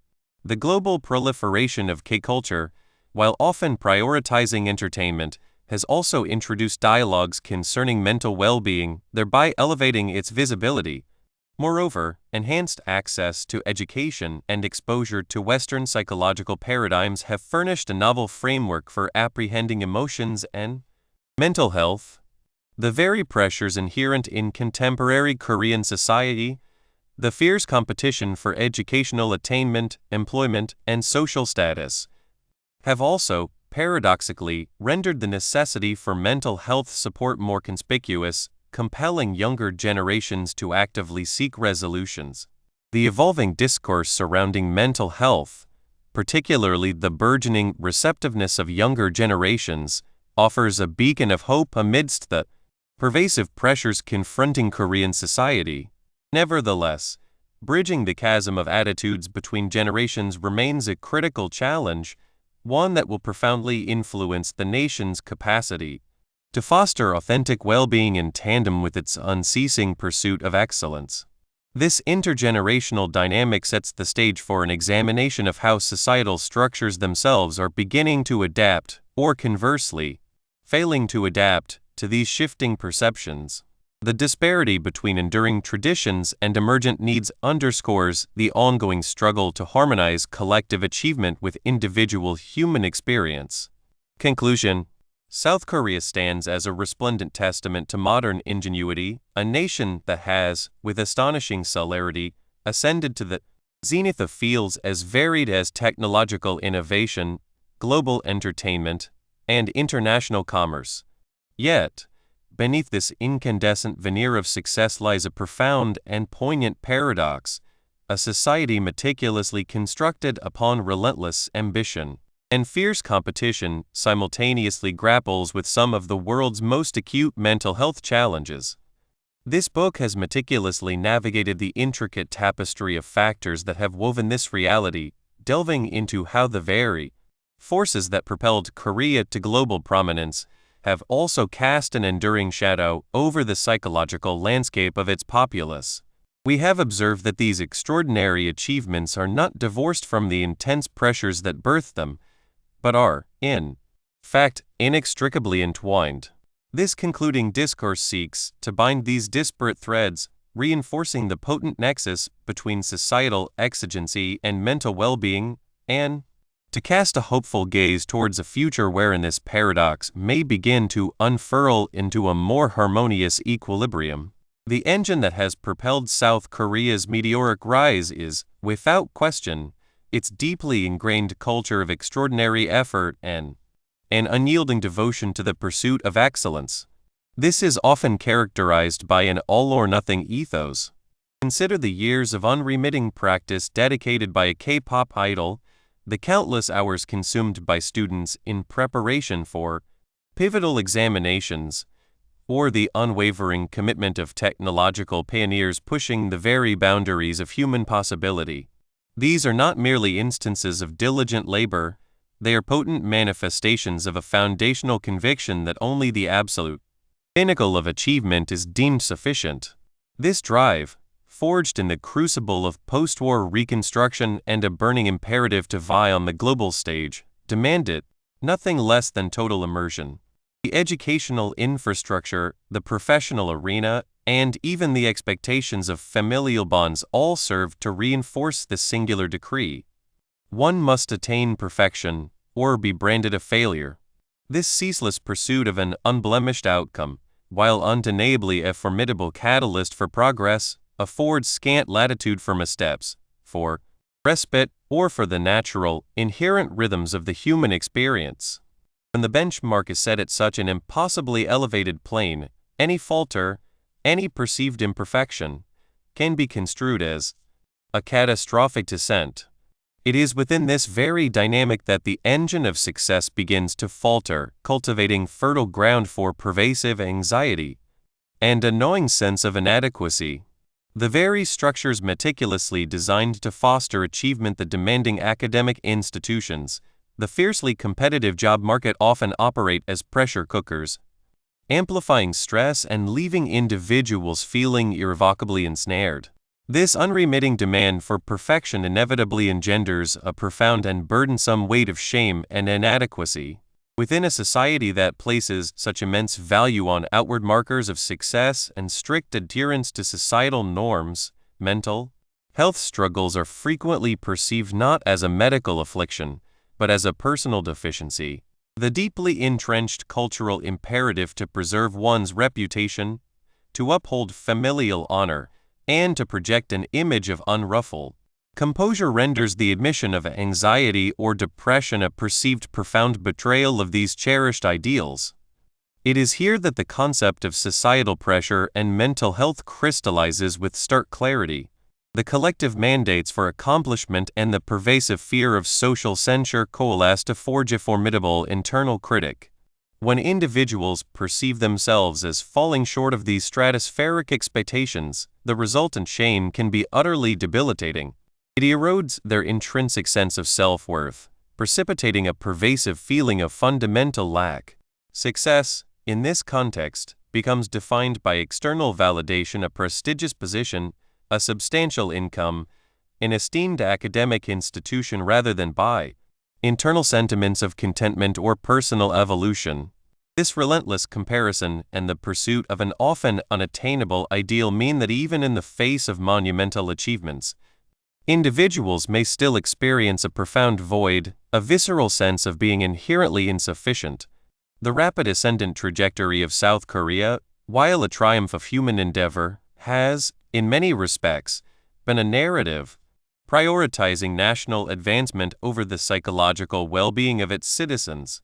The global proliferation of K-culture, while often prioritizing entertainment, has also introduced dialogues concerning mental well-being, thereby elevating its visibility. Moreover, enhanced access to education and exposure to Western psychological paradigms have furnished a novel framework for apprehending emotions and mental health. The very pressures inherent in contemporary Korean society, the fierce competition for educational attainment, employment, and social status, have also, paradoxically, rendered the necessity for mental health support more conspicuous, compelling younger generations to actively seek resolutions. The evolving discourse surrounding mental health, particularly the burgeoning receptiveness of younger generations, offers a beacon of hope amidst the pervasive pressures confronting Korean society. Nevertheless, bridging the chasm of attitudes between generations remains a critical challenge, one that will profoundly influence the nation's capacity to foster authentic well-being in tandem with its unceasing pursuit of excellence. This intergenerational dynamic sets the stage for an examination of how societal structures themselves are beginning to adapt, or conversely, failing to adapt, to these shifting perceptions. The disparity between enduring traditions and emergent needs underscores the ongoing struggle to harmonize collective achievement with individual human experience. Conclusion: South Korea stands as a resplendent testament to modern ingenuity, a nation that has, with astonishing celerity, ascended to the zenith of fields as varied as technological innovation, global entertainment, and international commerce. Yet, beneath this incandescent veneer of success lies a profound and poignant paradox, a society meticulously constructed upon relentless ambition and fierce competition simultaneously grapples with some of the world's most acute mental health challenges. This book has meticulously navigated the intricate tapestry of factors that have woven this reality, delving into how the very forces that propelled Korea to global prominence have also cast an enduring shadow over the psychological landscape of its populace. We have observed that these extraordinary achievements are not divorced from the intense pressures that birthed them, but are, in fact, inextricably entwined. This concluding discourse seeks to bind these disparate threads, reinforcing the potent nexus between societal exigency and mental well-being, and to cast a hopeful gaze towards a future wherein this paradox may begin to unfurl into a more harmonious equilibrium. The engine that has propelled South Korea's meteoric rise is, without question, its deeply ingrained culture of extraordinary effort and an unyielding devotion to the pursuit of excellence. This is often characterized by an all-or-nothing ethos. Consider the years of unremitting practice dedicated by a K-pop idol, the countless hours consumed by students in preparation for pivotal examinations, or the unwavering commitment of technological pioneers pushing the very boundaries of human possibility. These are not merely instances of diligent labor, they are potent manifestations of a foundational conviction that only the absolute pinnacle of achievement is deemed sufficient. This drive, forged in the crucible of post-war reconstruction and a burning imperative to vie on the global stage, demanded nothing less than total immersion. The educational infrastructure, the professional arena, and even the expectations of familial bonds all serve to reinforce this singular decree. One must attain perfection, or be branded a failure. This ceaseless pursuit of an unblemished outcome, while undeniably a formidable catalyst for progress, affords scant latitude for missteps, for respite, or for the natural, inherent rhythms of the human experience. When the benchmark is set at such an impossibly elevated plane, any falter, any perceived imperfection, can be construed as a catastrophic descent. It is within this very dynamic that the engine of success begins to falter, cultivating fertile ground for pervasive anxiety and a gnawing sense of inadequacy. The very structures meticulously designed to foster achievement, the demanding academic institutions, the fiercely competitive job market, often operate as pressure cookers, amplifying stress and leaving individuals feeling irrevocably ensnared. This unremitting demand for perfection inevitably engenders a profound and burdensome weight of shame and inadequacy. Within a society that places such immense value on outward markers of success and strict adherence to societal norms, mental health struggles are frequently perceived not as a medical affliction, but as a personal deficiency. The deeply entrenched cultural imperative to preserve one's reputation, to uphold familial honor, and to project an image of unruffled composure renders the admission of anxiety or depression a perceived profound betrayal of these cherished ideals. It is here that the concept of societal pressure and mental health crystallizes with stark clarity. The collective mandates for accomplishment and the pervasive fear of social censure coalesce to forge a formidable internal critic. When individuals perceive themselves as falling short of these stratospheric expectations, the resultant shame can be utterly debilitating. It erodes their intrinsic sense of self-worth, precipitating a pervasive feeling of fundamental lack. Success, in this context, becomes defined by external validation, a prestigious position, a substantial income, an esteemed academic institution, rather than by internal sentiments of contentment or personal evolution. This relentless comparison and the pursuit of an often unattainable ideal mean that even in the face of monumental achievements, individuals may still experience a profound void, a visceral sense of being inherently insufficient. The rapid ascendant trajectory of South Korea, while a triumph of human endeavor, has, in many respects, been a narrative prioritizing national advancement over the psychological well-being of its citizens.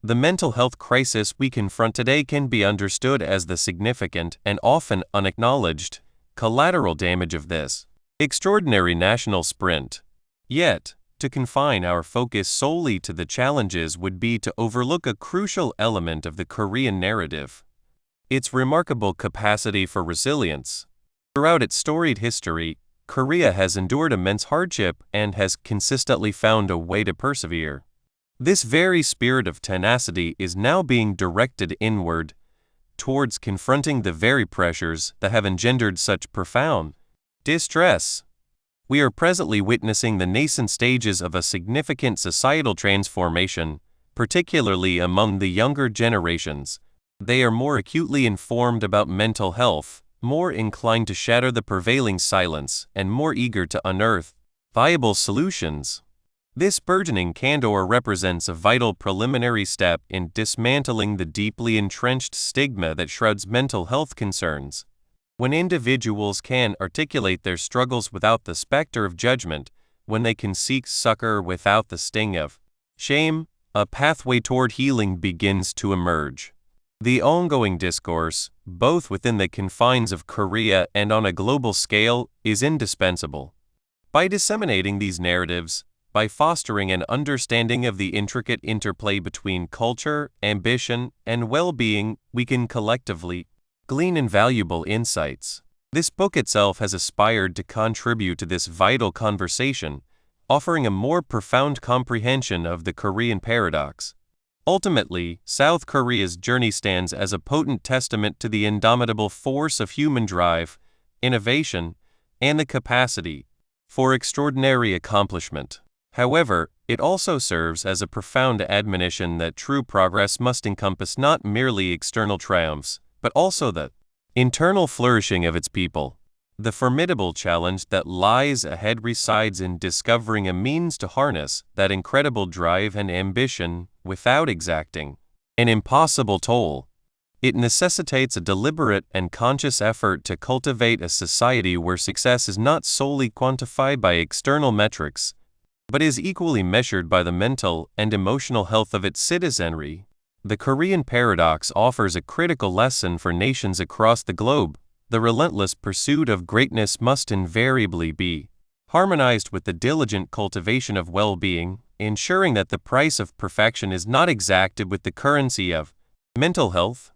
The mental health crisis we confront today can be understood as the significant and often unacknowledged collateral damage of this extraordinary national sprint. Yet, to confine our focus solely to the challenges would be to overlook a crucial element of the Korean narrative: its remarkable capacity for resilience. Throughout its storied history, Korea has endured immense hardship and has consistently found a way to persevere. This very spirit of tenacity is now being directed inward, towards confronting the very pressures that have engendered such profound distress. We are presently witnessing the nascent stages of a significant societal transformation, particularly among the younger generations. They are more acutely informed about mental health, more inclined to shatter the prevailing silence, and more eager to unearth viable solutions. This burgeoning candor represents a vital preliminary step in dismantling the deeply entrenched stigma that shrouds mental health concerns. When individuals can articulate their struggles without the specter of judgment, when they can seek succor without the sting of shame, a pathway toward healing begins to emerge. The ongoing discourse, both within the confines of Korea and on a global scale, is indispensable. By disseminating these narratives, by fostering an understanding of the intricate interplay between culture, ambition, and well-being, we can collectively glean invaluable insights. This book itself has aspired to contribute to this vital conversation, offering a more profound comprehension of the Korean paradox. Ultimately, South Korea's journey stands as a potent testament to the indomitable force of human drive, innovation, and the capacity for extraordinary accomplishment. However, it also serves as a profound admonition that true progress must encompass not merely external triumphs, but also the internal flourishing of its people. The formidable challenge that lies ahead resides in discovering a means to harness that incredible drive and ambition without exacting an impossible toll. It necessitates a deliberate and conscious effort to cultivate a society where success is not solely quantified by external metrics, but is equally measured by the mental and emotional health of its citizenry. The Korean paradox offers a critical lesson for nations across the globe. The relentless pursuit of greatness must invariably be harmonized with the diligent cultivation of well-being, ensuring that the price of perfection is not exacted with the currency of mental health.